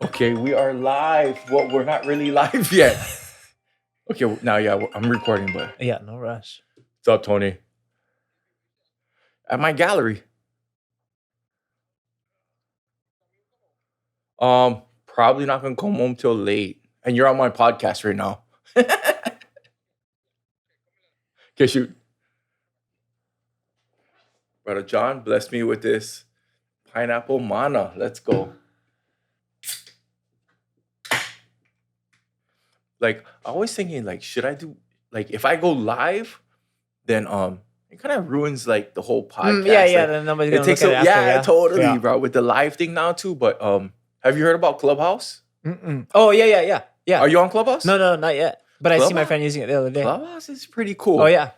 Okay, we are live. Well, we're not really live yet. Okay, now I'm recording, but Yeah, no rush. what's up, Tony? At my gallery. Probably not gonna come home till late. And you're on my podcast right now. Okay, shoot. Brother John, bless me with this pineapple mana. Let's go. Like, I was thinking, like, should I do like if I go live, then it kind of ruins like the whole podcast. Yeah. Like, Then nobody's it gonna takes look at it after. yeah, totally, Yeah. bro, with the live thing now too. But have you heard about Clubhouse? Oh yeah. Are you on Clubhouse? No, not yet. But I see my Clubhouse? friend using it the other day. Clubhouse is pretty cool. Oh yeah.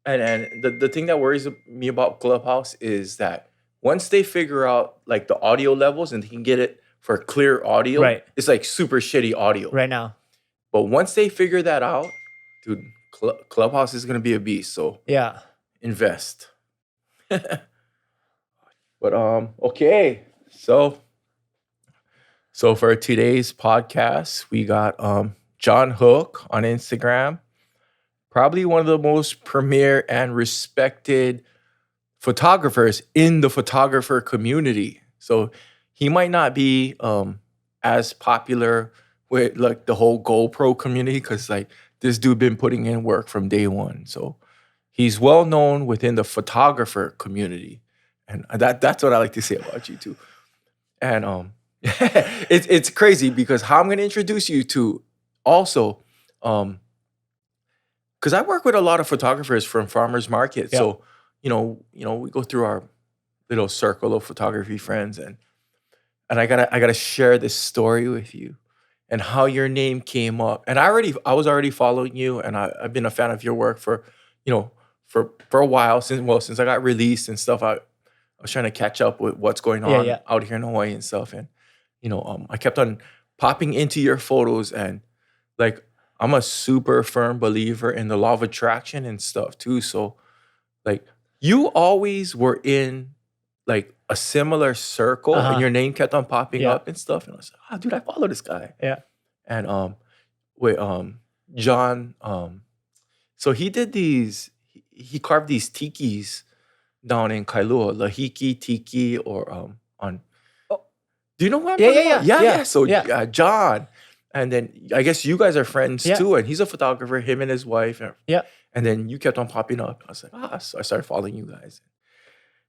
And the thing that worries me about Clubhouse is that once they figure out like the audio levels and they can get it for clear audio, Right. it's like super shitty audio. Right now. But once they figure that out, dude, Clubhouse is gonna be a beast. So Yeah. invest. But okay. So for today's podcast, we got John Hook on Instagram. Probably one of the most premier and respected photographers in the photographer community. So he might not be as popular with like the whole GoPro community because like this dude been putting in work from day one. So he's well known within the photographer community, and that's what I like to say about you too. And it's crazy because how I'm gonna introduce you to also because I work with a lot of photographers from farmers market. Yeah. So, we go through our little circle of photography friends and I gotta share this story with you and how your name came up. And I was already following you and I've been a fan of your work for, for a while since I got released and stuff. I was trying to catch up with what's going on Yeah. out here in Hawaii and stuff. And, I kept on popping into your photos and like I'm a super firm believer in the law of attraction and stuff too. So like you always were in like a similar circle and your name kept on popping Yeah. up and stuff. And I was like, dude, I follow this guy. Yeah. And with John, so he did he carved these tikis down in Kailua, Lahiki Tiki or on Oh. Do you know what I'm Yeah, talking about? yeah. So Yeah. John. And then I guess you guys are friends Yeah. too. And he's a photographer, him and his wife. Yeah. And then you kept on popping up. I was like, so I started following you guys.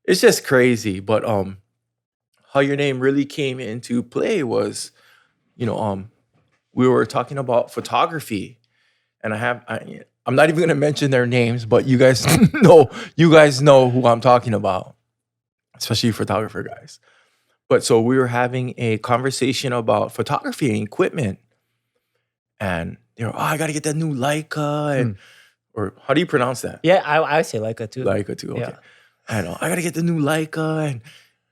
It's just crazy. But how your name really came into play was, we were talking about photography. And I'm not even gonna mention their names, but you guys know who I'm talking about, especially photographer guys. But so we were having a conversation about photography and equipment. And I gotta get that new Leica and or how do you pronounce that? Yeah, I say Leica too. Leica too. Okay. Yeah. And I gotta get the new Leica, and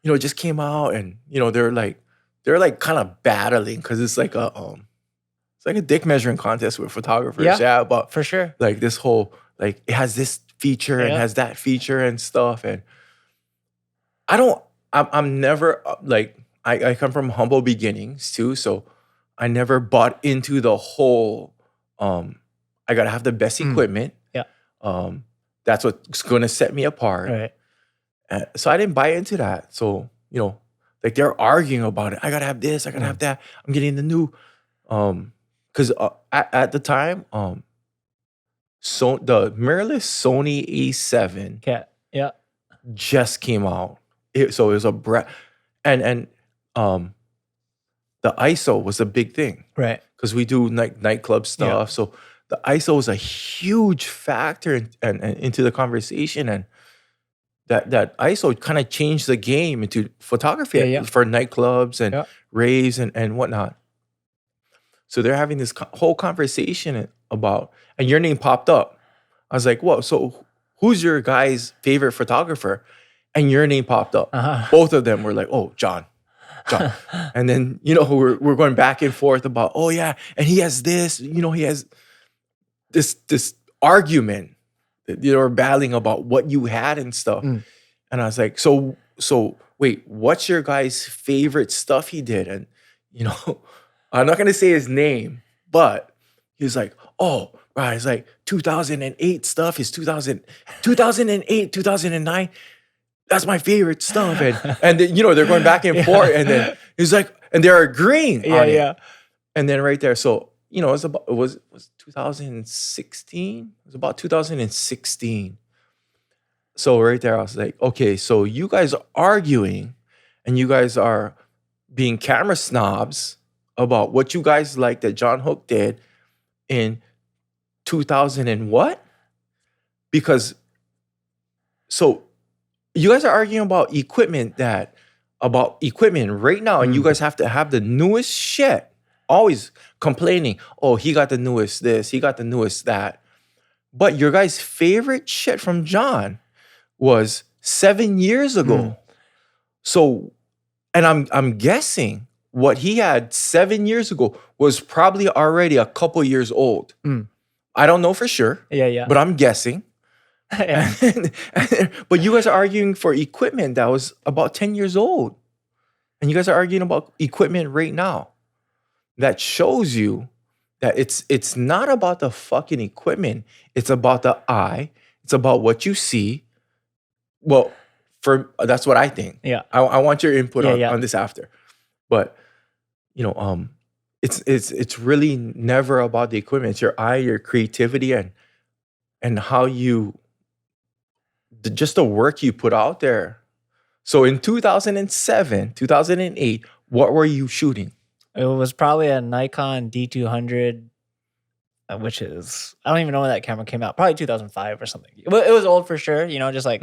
it just came out, and they're like kind of battling because it's like a dick measuring contest with photographers. Yeah, but For sure. like this whole like it has this feature and Yeah. has that feature and stuff, and I'm never like I come from humble beginnings too, so I never bought into the whole I gotta have the best equipment. Yeah. That's what's gonna set me apart. Right. So I didn't buy into that. So like they're arguing about it. I gotta have this. I gotta have that. I'm getting the new because at the time so the mirrorless Sony A7 Yeah. just came out. So it was a and the ISO was a big thing Right. because we do nightclub stuff. So the ISO was a huge factor into the conversation, and that ISO kind of changed the game into photography Yeah. for nightclubs and Yeah. raves and whatnot. So they're having this whole conversation about, and your name popped up. I was like, whoa, so who's your guy's favorite photographer? And your name popped up. Both of them were like, oh, John. And then, we're going back and forth about, oh yeah, and he has this, he has this argument that they were battling about what you had and stuff. And I was like, so wait, what's your guy's favorite stuff he did? And you know, I'm not gonna say his name, but he was like, oh, right, it's like 2008 stuff is 2008, 2009. That's my favorite stuff. And then, they're going back and forth. And then Yeah. he's like, and they're agreeing Yeah, on it. yeah. And then right there, so it was 2016. It was about 2016. So right there, I was like, okay, so you guys are arguing, and you guys are being camera snobs about what you guys like that John Hook did in 2000 and what? Because so you guys are arguing about equipment right now, and you guys have to have the newest shit. Always complaining, oh, he got the newest this, he got the newest that. But your guys' favorite shit from John was 7 years ago. So, and I'm guessing what he had 7 years ago was probably already a couple years old. I don't know for sure, Yeah. but I'm guessing. Yeah. But you guys are arguing for equipment that was about 10 years old. And you guys are arguing about equipment right now. That shows you that it's not about the fucking equipment. It's about the eye. It's about what you see. Well, that's what I think. Yeah. I want your input Yeah. on this after. But it's really never about the equipment. It's your eye, your creativity, and how just the work you put out there. So in 2007, 2008, what were you shooting? It was probably a Nikon D200, which is, I don't even know when that camera came out. Probably 2005 or something. It was old for sure, just like,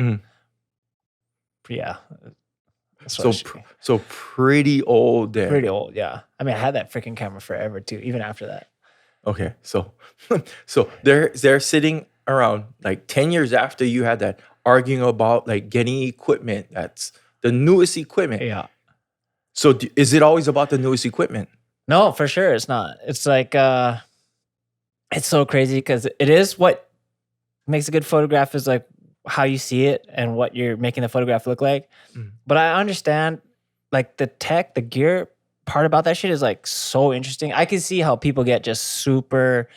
yeah. That's what So pretty old then. pretty old, yeah. I mean, I had that freaking camera forever too, even after that. Okay, so they're sitting around like 10 years after you had that, arguing about like getting equipment that's the newest equipment. Yeah. So is it always about the newest equipment? No, for sure it's not. It's like, it's so crazy because it is what makes a good photograph is like how you see it and what you're making the photograph look like. But I understand like the gear part about that shit is like so interesting. I can see how people get just super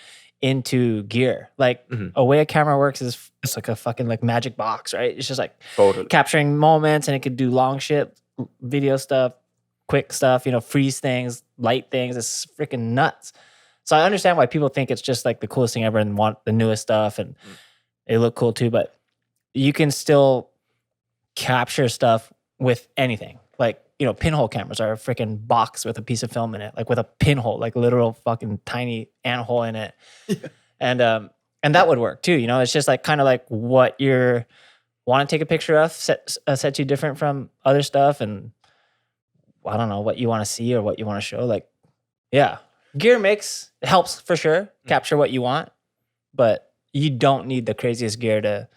into gear. Like a way a camera works is it's like a fucking like magic box, right? It's just like capturing moments, and it could do long shit, video stuff, quick stuff, freeze things, light things. It's freaking nuts. So I understand why people think it's just like the coolest thing ever and want the newest stuff, and they look cool too. But you can still capture stuff with anything. Like, pinhole cameras are a freaking box with a piece of film in it, like with a pinhole, like literal fucking tiny ant hole in it. Yeah. And that would work too. It's just like kind of like what you're want to take a picture of sets you different from other stuff. And I don't know what you want to see or what you want to show. Like, yeah, gear helps for sure. Capture what you want, but you don't need the craziest gear to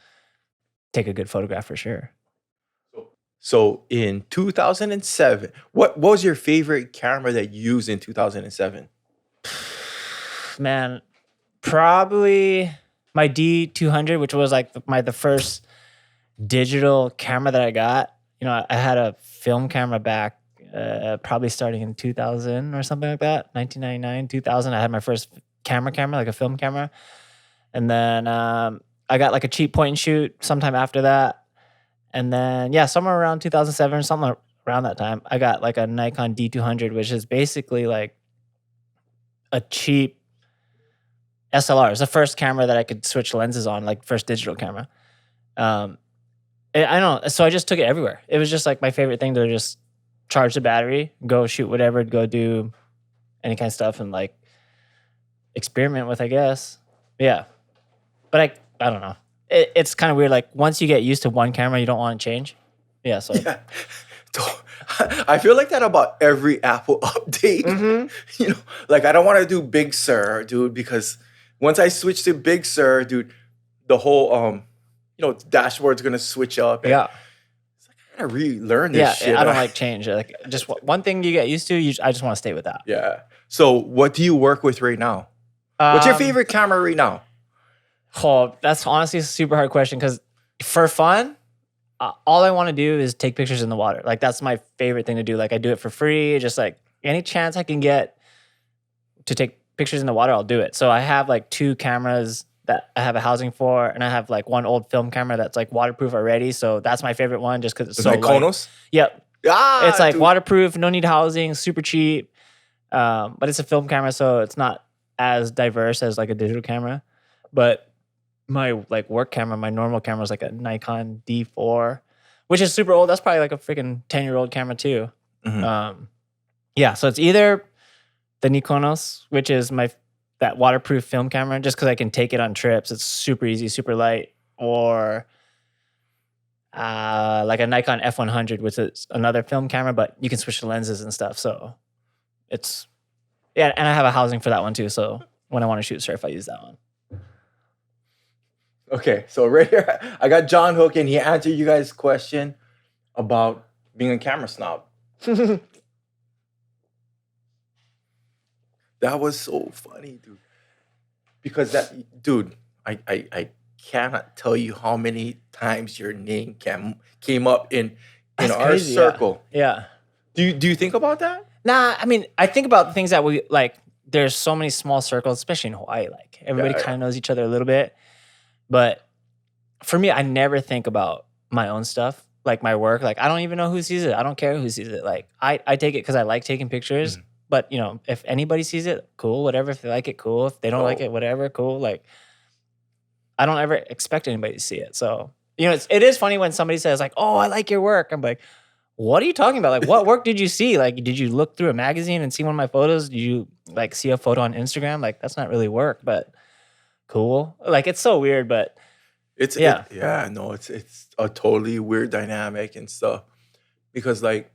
take a good photograph for sure. So in 2007, what was your favorite camera that you used in 2007? Man, probably my D200, which was like the first digital camera that I got. I had a film camera back probably starting in 2000 or something like that, 1999, 2000. I had my first camera, like a film camera. And then I got like a cheap point and shoot sometime after that. And then, somewhere around 2007, something around that time, I got like a Nikon D200, which is basically like a cheap SLR. It's the first camera that I could switch lenses on, like first digital camera. I don't know. So I just took it everywhere. It was just like my favorite thing to just charge the battery, go shoot whatever, go do any kind of stuff and like experiment with, I guess. Yeah. But I don't know. It's kind of weird. Like once you get used to one camera, you don't want to change. Yeah. So I feel like that about every Apple update. Like I don't want to do Big Sur, dude, because once I switch to Big Sur, dude, the whole dashboard's gonna switch up. Yeah. It's like I gotta relearn this shit. I don't like change. Like just one thing you get used to, I just want to stay with that. Yeah. So what do you work with right now? What's your favorite camera right now? Oh, that's honestly a super hard question because for fun, all I want to do is take pictures in the water. Like that's my favorite thing to do. Like I do it for free. Just like any chance I can get to take pictures in the water, I'll do it. So I have like 2 cameras that I have a housing for, and I have like one old film camera that's like waterproof already. So that's my favorite one, just because it's The so light. Mykonos? Yep, Ah, it's like dude. waterproof, no need housing, super cheap. But it's a film camera, so it's not as diverse as like a digital camera. But my like work camera, my normal camera is like a Nikon D4, which is super old. That's probably like a freaking 10-year-old camera too. Mhm. Yeah, so it's either the Nikonos, which is that waterproof film camera, just because I can take it on trips. It's super easy, super light, or like a Nikon F100, which is another film camera, but you can switch the lenses and stuff. So it's and I have a housing for that one too. So when I want to shoot surf, I use that one. Okay, so right here, I got John Hook, and he answered you guys' question about being a camera snob. That was so funny, dude. Because dude, I cannot tell you how many times your name came up in That's our crazy, circle. Yeah. Do you think about that? Nah, I mean, I think about the things that we like. There's so many small circles, especially in Hawaii. Like everybody Yeah. kind of knows each other a little bit. But for me, I never think about my own stuff, like my work. Like I don't even know who sees it. I don't care who sees it. Like I take it because I like taking pictures. Mhm. But if anybody sees it, cool. Whatever. If they like it, cool. If they don't like Oh. it, whatever, cool. Like I don't ever expect anybody to see it. So it is funny when somebody says like, "Oh, I like your work." I'm like, what are you talking about? Like, what work did you see? Like, did you look through a magazine and see one of my photos? Did you like see a photo on Instagram? Like, that's not really work, but cool. Like, it's so weird, but It's Yeah. no, it's a totally weird dynamic and stuff. Because like,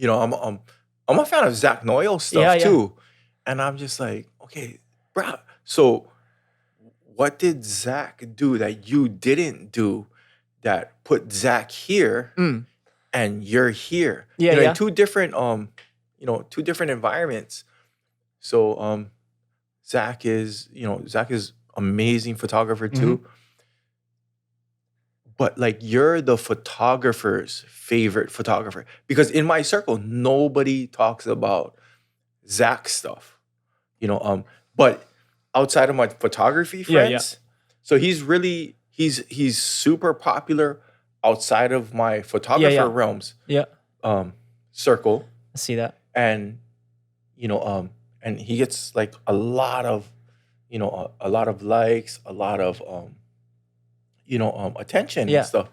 I'm a fan of Zach Noyle stuff Yeah, yeah. too. And I'm just like, okay, bro. So what did Zach do that you didn't do that put Zach here Mm. and you're here? Yeah, In yeah. two different environments. So Zach is amazing photographer too. But like you're the photographer's favorite photographer. Because in my circle, nobody talks about Zach's stuff. But outside of my photography Yeah, yeah. friends, so he's super popular outside of my photographer yeah. realms Yeah. circle. I see that. And and he gets like a lot of likes, a lot of attention Yeah. and stuff.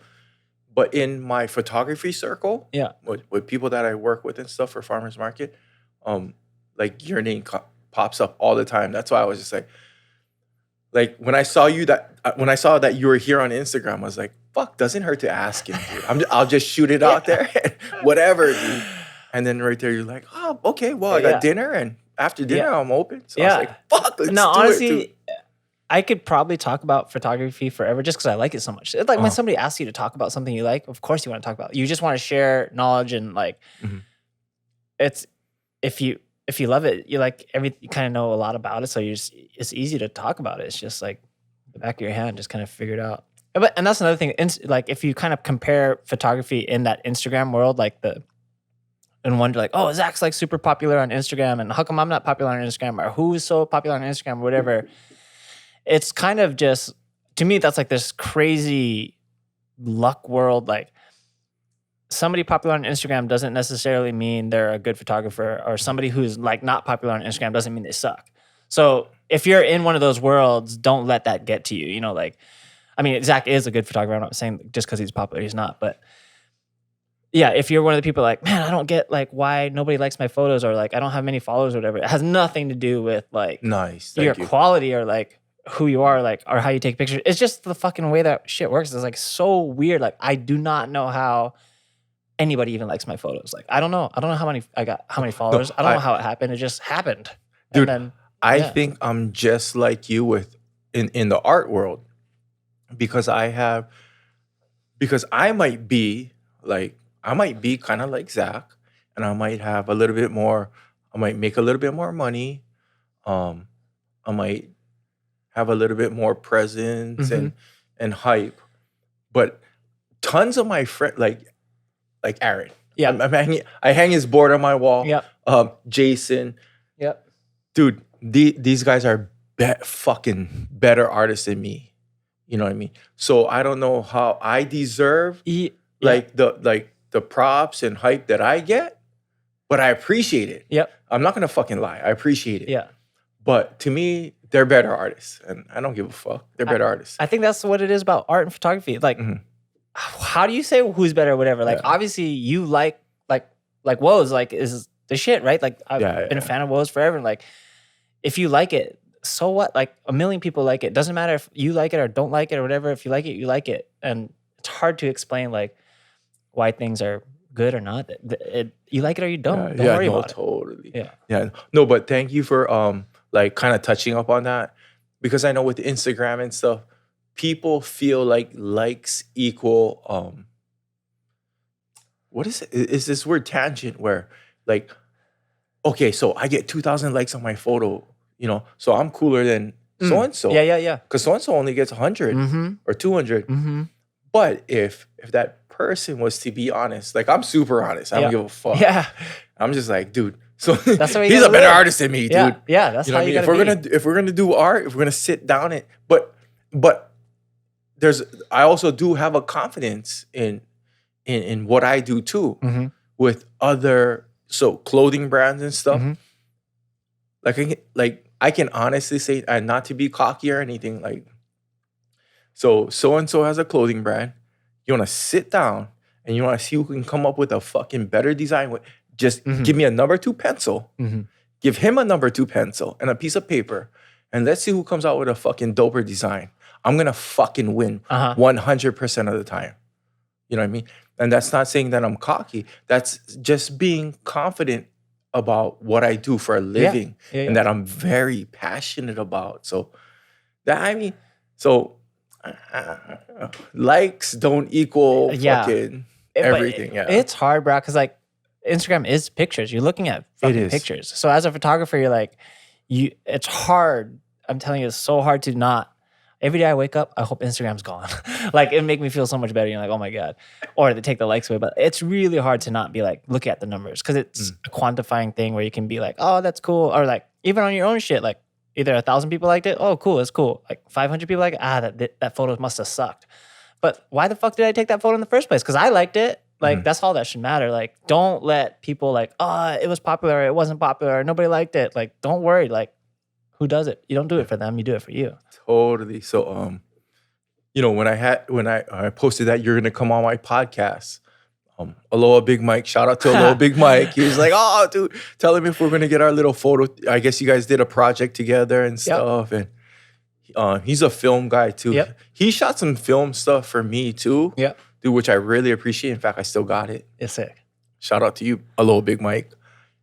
But in my photography circle, Yeah. with people that I work with and stuff for farmers market, like your name pops up all the time. That's why I was just like when I saw that you were here on Instagram, I was like, fuck, doesn't hurt to ask him, dude. I'll just shoot it out there, whatever, dude. And then right there, you're like, oh, okay, well, I got Yeah. dinner, and after dinner, Yeah. I'm open. So I Yeah. was like, fuck, let's No, do it, honestly, dude. I could probably talk about photography forever just because I like it so much. It's like when somebody asks you to talk about something you like, of course you want to talk about it. You just want to share knowledge and like Mhm. it's if you love it, you kind of know a lot about it. So it's easy to talk about it. It's just like the back of your hand, just kind of figure it out. And that's another thing. Like if you kind of compare photography in that Instagram world, and wonder like, oh, Zach's like super popular on Instagram, and how come I'm not popular on Instagram, or who's so popular on Instagram, or whatever. It's kind of just, to me, that's like this crazy luck world. Like somebody popular on Instagram doesn't necessarily mean they're a good photographer, or somebody who's like not popular on Instagram doesn't mean they suck. So if you're in one of those worlds, don't let that get to you. I mean, Zach is a good photographer. I'm not saying just because he's popular, he's not. But yeah, if you're one of the people like, man, I don't get like why nobody likes my photos, or like I don't have many followers or whatever. It has nothing to do with like Nice, your thank you. quality or like who you are, like, or how you take pictures. It's just the fucking way that shit works. It's like so weird. Like I do not know how anybody even likes my photos. Like I don't know how many followers. I don't know how it happened. It just happened. Dude, And then I think I'm just like you in the art world, because I might be kind of like Zach, and I might have a little bit more. I might make a little bit more money. I might have a little bit more presence and hype. But tons of my friends, like Aaron, Yeah. I hang his board on my wall. Yep. Jason. Yep. Dude, these guys are fucking better artists than me. You know what I mean? So I don't know how I deserve like the props and hype that I get, but I appreciate it. Yep. I'm not gonna fucking lie. I appreciate it. Yeah. But to me, they're better artists, and I don't give a fuck. They're better artists. I think that's what it is about art and photography. Like, how do you say who's better or whatever? Like, obviously, you like Woes, like, is the shit, right? Like, I've been a fan of Woes forever. And, like, if you like it, so what? Like, a million people like it. Doesn't matter if you like it or don't like it or whatever. If you like it, you like it. And it's hard to explain, like, why things are good or not. You like it or you don't. Don't worry about it. Totally. Yeah. No, but thank you for like kind of touching up on that, because I know with Instagram and stuff, people feel like likes equal what is it? Is this word tangent where like, okay, so I get 2,000 likes on my photo, you know, so I'm cooler than so and so. Yeah. Because so and so only gets 100 or 200. But if that person was to be honest, like I'm super honest, I don't give a fuck. Yeah. I'm just like, dude. So that's he's a better artist than me, dude. Yeah, that's how you gotta be. If we're gonna do art, if we're gonna sit down and but I also do have a confidence in what I do too with other clothing brands and stuff. I can honestly say, and not to be cocky or anything, like so and so has a clothing brand. You want to sit down and you want to see who can come up with a fucking better design with. Just give me a number 2 pencil, give him a number 2 pencil and a piece of paper, and let's see who comes out with a fucking doper design. I'm gonna fucking win 100% of the time. You know what I mean? And that's not saying that I'm cocky. That's just being confident about what I do for a living and that I'm very passionate about. So likes don't equal fucking everything. It's hard, bro, because like Instagram is pictures. You're looking at fucking pictures. So as a photographer, you're like, it's hard. I'm telling you, it's so hard to not. Every day I wake up, I hope Instagram's gone. Like, it make me feel so much better. You're like, oh my God. Or they take the likes away. But it's really hard to not be like, look at the numbers. Because it's a quantifying thing where you can be like, oh, that's cool. Or like, even on your own shit, like either 1,000 people liked it. Oh, cool. It's cool. Like 500 people like it. That photo must have sucked. But why the fuck did I take that photo in the first place? Because I liked it. Like, that's all that should matter. Like, don't let people like, oh, it was popular, or it wasn't popular, or nobody liked it. Like, don't worry. Like, who does it? You don't do it for them. You do it for you. Totally. So, you know, when I posted that you're gonna come on my podcast, Aloha Big Mike, shout out to Aloha Big Mike. He was like, oh, dude, tell him if we're gonna get our little photo. I guess you guys did a project together and stuff. And he's a film guy too. He shot some film stuff for me too. Dude, which I really appreciate. In fact, I still got it. It's sick. Shout out to you, Aloha Big Mike.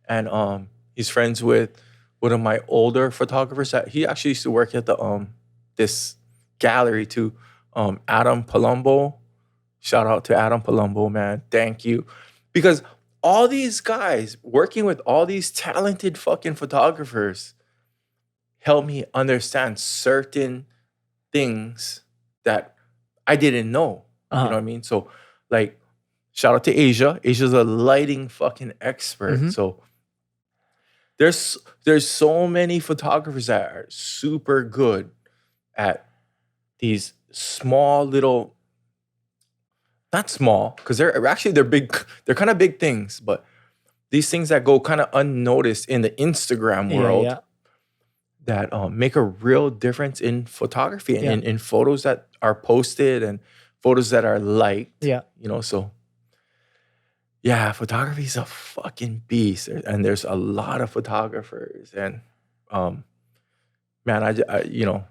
And he's friends with one of my older photographers that he actually used to work at the this gallery too. Adam Palumbo. Shout out to Adam Palumbo, man. Thank you. Because all these guys working with all these talented fucking photographers help me understand certain things that I didn't know. You know what I mean? So, like, shout out to Asia. Asia's a lighting fucking expert. So there's so many photographers that are super good at these small little, not small, because they're big, they're kind of big things, but these things that go kind of unnoticed in the Instagram world that make a real difference in photography and in photos that are posted and photos that are liked. You know, so yeah, photography is a fucking beast, and there's a lot of photographers, and man, I you know,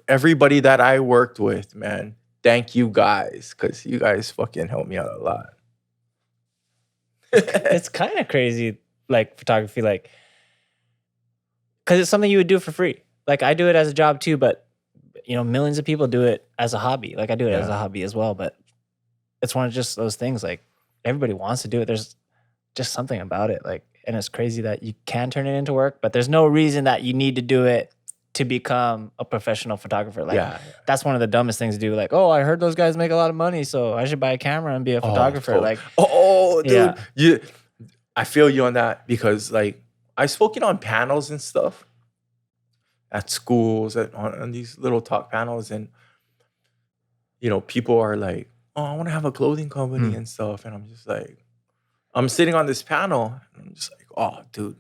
everybody that I worked with, man, thank you guys, because you guys fucking helped me out a lot. It's kind of crazy, like photography, like, because it's something you would do for free. Like, I do it as a job too, but you know, millions of people do it as a hobby. Like, I do it as a hobby as well, but it's one of just those things, like, everybody wants to do it. There's just something about it, like, and it's crazy that you can turn it into work, but there's no reason that you need to do it to become a professional photographer. Like, that's one of the dumbest things to do. Like, oh, I heard those guys make a lot of money, so I should buy a camera and be a photographer. Like, dude, Yeah. I feel you on that because like I've spoken on panels and stuff at schools on these little talk panels, and people are like, "Oh, I want to have a clothing company Mm. and stuff," and I'm just like, I'm sitting on this panel, and I'm just like, "Oh, dude,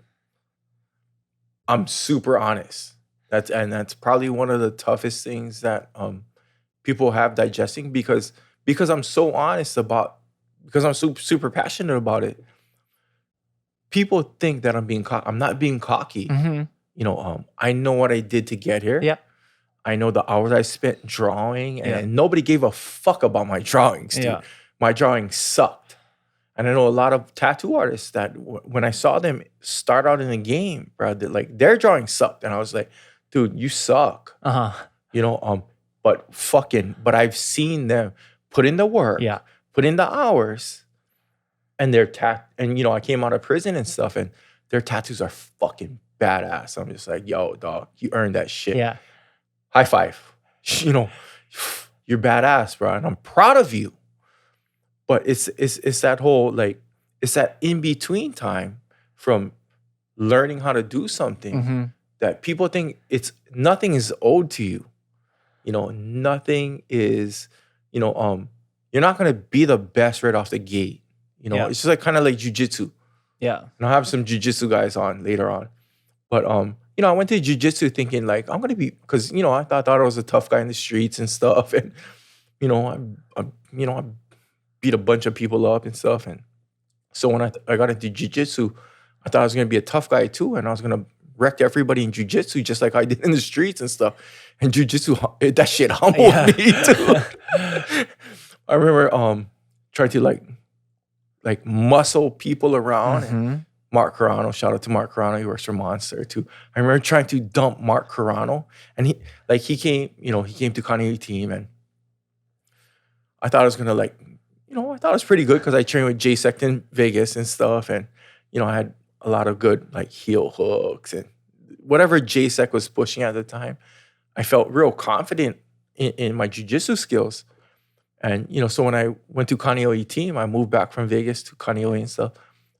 I'm super honest." That's probably one of the toughest things that people have digesting because I'm so honest about because I'm super passionate about it. People think that I'm not being cocky. Mm-hmm. I know what I did to get here. Yeah. I know the hours I spent drawing, Yeah. and nobody gave a fuck about my drawings, dude. Yeah. My drawing sucked. And I know a lot of tattoo artists that when I saw them start out in the game, bro, their drawing sucked. And I was like, dude, you suck. Uh-huh. But I've seen them put in the work, Yeah. put in the hours, and I came out of prison and stuff, and their tattoos are fucking badass. I'm just like, yo, dog, you earned that shit. Yeah. High five. You're badass, bro, and I'm proud of you. But it's that whole like it's that in between time from learning how to do something Mm-hmm. that people think nothing is owed to you. Nothing is, you're not gonna be the best right off the gate. Yeah. It's just like kind of like jujitsu. Yeah. And I'll have some jujitsu guys on later on. But I went to jujitsu thinking like I'm gonna be because I thought I was a tough guy in the streets and stuff, and I beat a bunch of people up and stuff. And so when I got into jujitsu, I thought I was gonna be a tough guy too, and I was gonna wreck everybody in jujitsu just like I did in the streets and stuff. And jujitsu, that shit humbled me too. I remember trying to like muscle people around. Mm-hmm. And Mark Carano, shout out to Mark Carano, he works for Monster too. I remember trying to dump Mark Carano, and he came to Kanye team, and I thought I was gonna I thought it was pretty good because I trained with Jay Sect in Vegas and stuff, and I had a lot of good like heel hooks and whatever Jay Sect was pushing at the time. I felt real confident in my jiu-jitsu skills. And, so when I went to Kanye team, I moved back from Vegas to Kanye and stuff.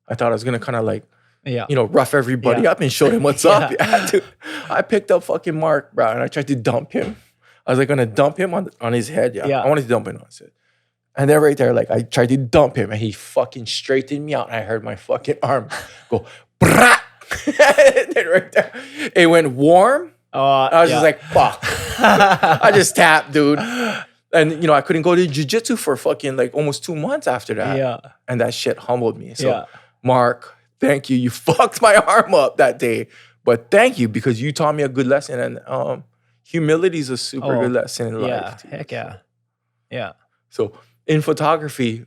I thought I was going to kind of rough everybody up and show them what's up. Yeah, dude. I picked up fucking Mark, bro, and I tried to dump him. I was going to dump him on his head. Yeah. I wanted to dump him on his head. And then right there, I tried to dump him, and he fucking straightened me out, and I heard my fucking arm go, brah! And then right there, it went warm. I was just like, fuck. I just tapped, dude. And, I couldn't go to jiu-jitsu for fucking almost 2 months after that. Yeah. And that shit humbled me. So, Mark, thank you. You fucked my arm up that day. But thank you because you taught me a good lesson. And humility is a super good lesson in life. Too. Heck yeah. Yeah. So, in photography,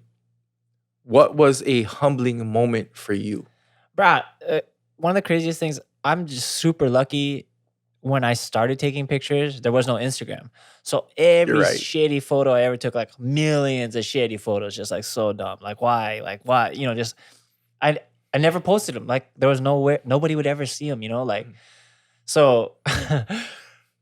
what was a humbling moment for you? Brad, one of the craziest things, I'm just super lucky. When I started taking pictures, there was no Instagram. So every shitty photo I ever took, like millions of shitty photos, just like so dumb. Like why? Like why? Just I never posted them. Like there was nobody would ever see them, So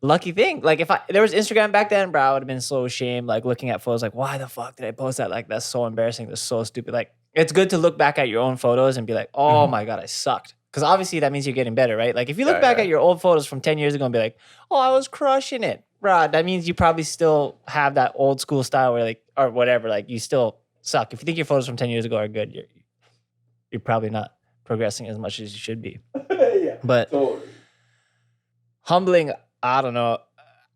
lucky thing. Like if there was Instagram back then, bro, I would have been so ashamed, like looking at photos, like why the fuck did I post that? Like that's so embarrassing. That's so stupid. Like it's good to look back at your own photos and be like, oh my God, I sucked. Because obviously that means you're getting better, right? Like if you look back at your old photos from 10 years ago and be like, oh, I was crushing it, bro, that means you probably still have that old school style where or whatever, like you still suck. If you think your photos from 10 years ago are good, you're probably not progressing as much as you should be. But totally. Humbling, I don't know.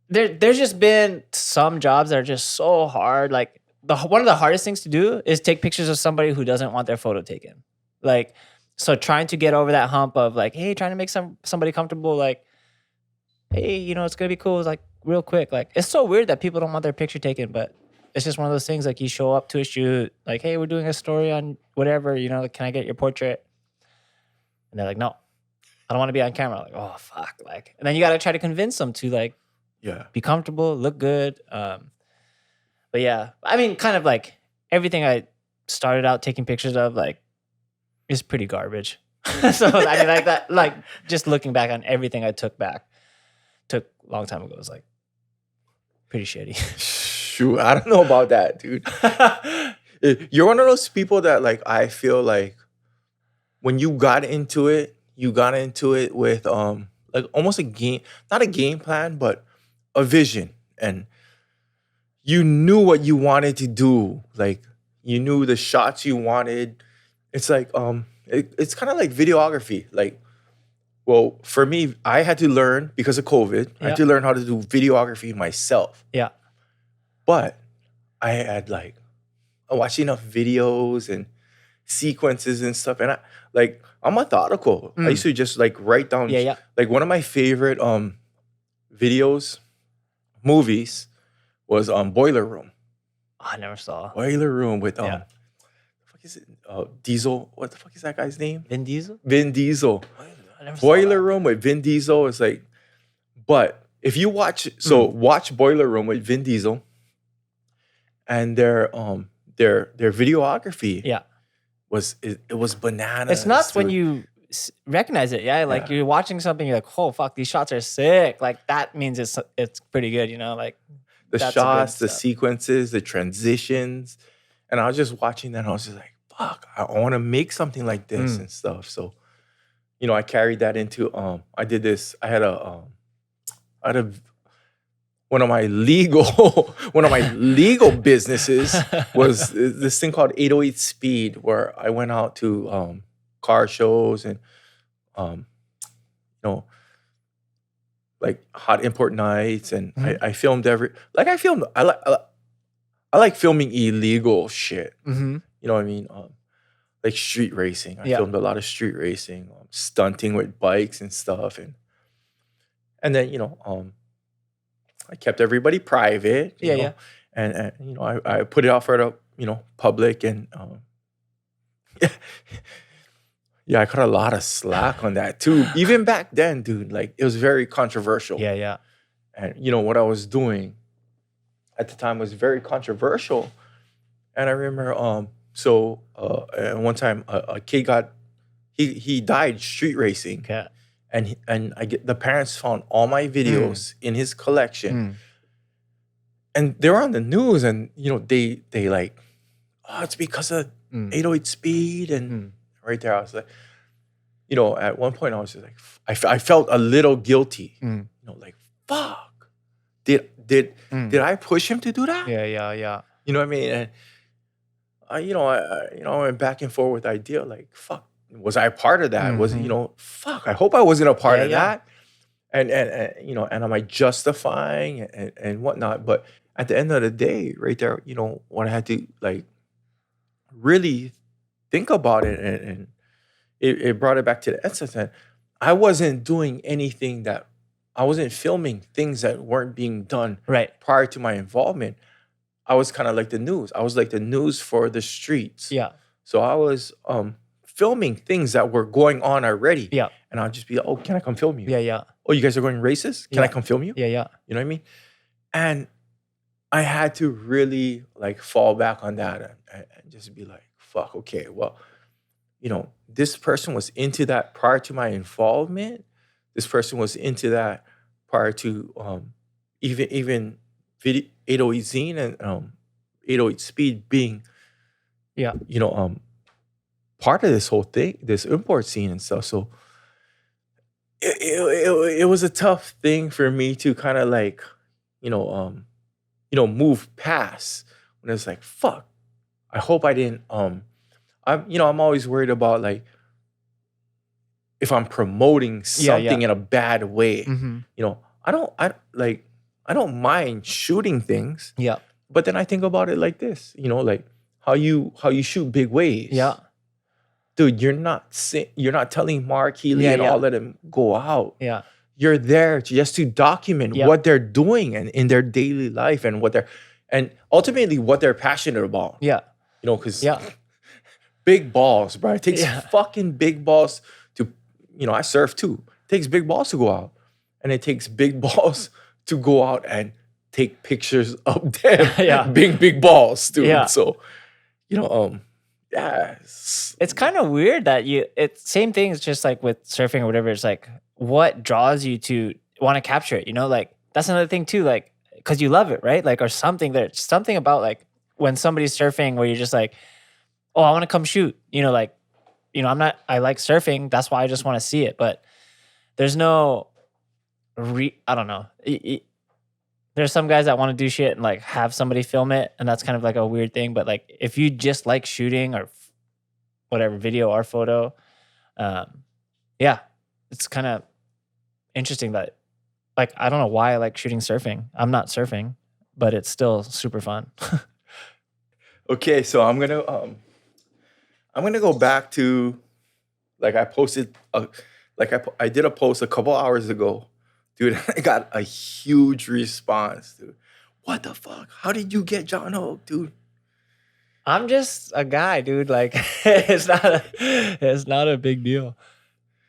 There's just been some jobs that are just so hard. Like one of the hardest things to do is take pictures of somebody who doesn't want their photo taken. So trying to get over that hump of hey, trying to make somebody comfortable, hey, it's gonna be cool. It's real quick. It's so weird that people don't want their picture taken, but it's just one of those things. You show up to a shoot, hey, we're doing a story on whatever. Can I get your portrait? And they're like, no, I don't want to be on camera. Oh fuck. And then you gotta try to convince them to be comfortable, look good. But yeah, I mean, kind of everything I started out taking pictures of, is pretty garbage. So I mean, that, just looking back on everything I took a long time ago, was pretty shitty. Shoot, I don't know about that, dude. You're one of those people that like I feel like when you got into it with like almost a game, not a game plan, but a vision, and you knew what you wanted to do. Like you knew the shots you wanted. It's like it's kind of like videography. Like, well, for me, I had to learn because of COVID. I had Yeah. to learn how to do videography myself. Yeah. But I had like I watched enough videos and sequences and stuff, and I'm methodical. I used to just like write down Yeah. like one of my favorite videos, movies was Boiler Room. I never saw. Boiler Room with Yeah. the fuck is it? Diesel. What the fuck is that guy's name? Vin Diesel? Vin Diesel. I never saw Boiler that. Room with Vin Diesel is like, but if you watch, watch Boiler Room with Vin Diesel and their videography Yeah. it was bananas. It's nuts when dude. you recognize it. Yeah. Like you're watching something, you're like, oh, fuck, these shots are sick. Like that means it's pretty good, you know? Like the that's the good shots, the stuff. sequences, the transitions. And I was just watching that and I was just like, fuck, I want to make something like this and stuff. So, you know, I carried that into I did this. I had one of my legal businesses was this thing called 808 Speed, where I went out to car shows and you know, like hot import nights, and I filmed I like filming illegal shit. Mm-hmm. You know what I mean? Like street racing. I Yeah. filmed a lot of street racing, stunting with bikes and stuff, and then you know, I kept everybody private. You know, and you know, I put it out for the public, and yeah, I got a lot of slack on that too. Even back then, dude, like it was very controversial. Yeah. And you know what I was doing at the time was very controversial. And I remember, one time a kid he died street racing. Okay. And the parents found all my videos in his collection, and they were on the news, and you know they like, oh, it's because of 808 Speed, and right there I was like, you know, at one point I was just like, I felt a little guilty, you know, like fuck, did I push him to do that? Yeah. You know what I mean? And I went back and forth with the idea, like, fuck, was I a part of that? Was it, fuck, I hope I wasn't a part of that. And you know, and am I justifying and whatnot? But at the end of the day, right there, you know, when I had to like really think about it, and it brought it back to the essence that I wasn't doing anything that I wasn't filming things that weren't being done prior to my involvement. I was kind of like the news. I was like the news for the streets. Yeah. So I was filming things that were going on already. Yeah. And I'd just be like, oh, can I come film you? Yeah. Oh, you guys are going racist? Can I come film you? Yeah. You know what I mean? And I had to really like fall back on that and just be like, fuck, okay, well, you know, this person was into that prior to my involvement. This person was into that prior to even 808 Zine and 808 Speed being, you know, part of this whole thing, this import scene and stuff. So it was a tough thing for me to kind of like, move past when it's like, fuck, I hope I didn't, I'm always worried about like, if I'm promoting something in a bad way, you know, I don't mind shooting things. Yeah. But then I think about it like this, you know, like how you shoot big waves. Yeah. Dude, you're not telling Mark Healy and all of them go out. Yeah. You're there just to document what they're doing and in their daily life and and ultimately what they're passionate about. Yeah. You know, because big balls, bro. It takes fucking big balls to, you know, I surf too. It takes big balls to go out. And it takes big balls to go out and take pictures of them. Big balls, dude. Yeah. So, you know, it's kind of weird that same thing is just like with surfing or whatever. It's like, what draws you to want to capture it? You know, like that's another thing too, like, cause you love it, right? Like, or something about like when somebody's surfing where you're just like, oh, I want to come shoot, like, I like surfing. That's why I just want to see it. But there's no, I don't know. There's some guys that want to do shit and like have somebody film it. And that's kind of like a weird thing. But like, if you just like shooting or whatever, video or photo, yeah, it's kind of interesting that, like, I don't know why I like shooting surfing. I'm not surfing, but it's still super fun. Okay, so I'm gonna go back to, like, I posted I did a post a couple hours ago, dude. I got a huge response, dude. What the fuck? How did you get John Hook, dude? I'm just a guy, dude. Like, it's not a big deal.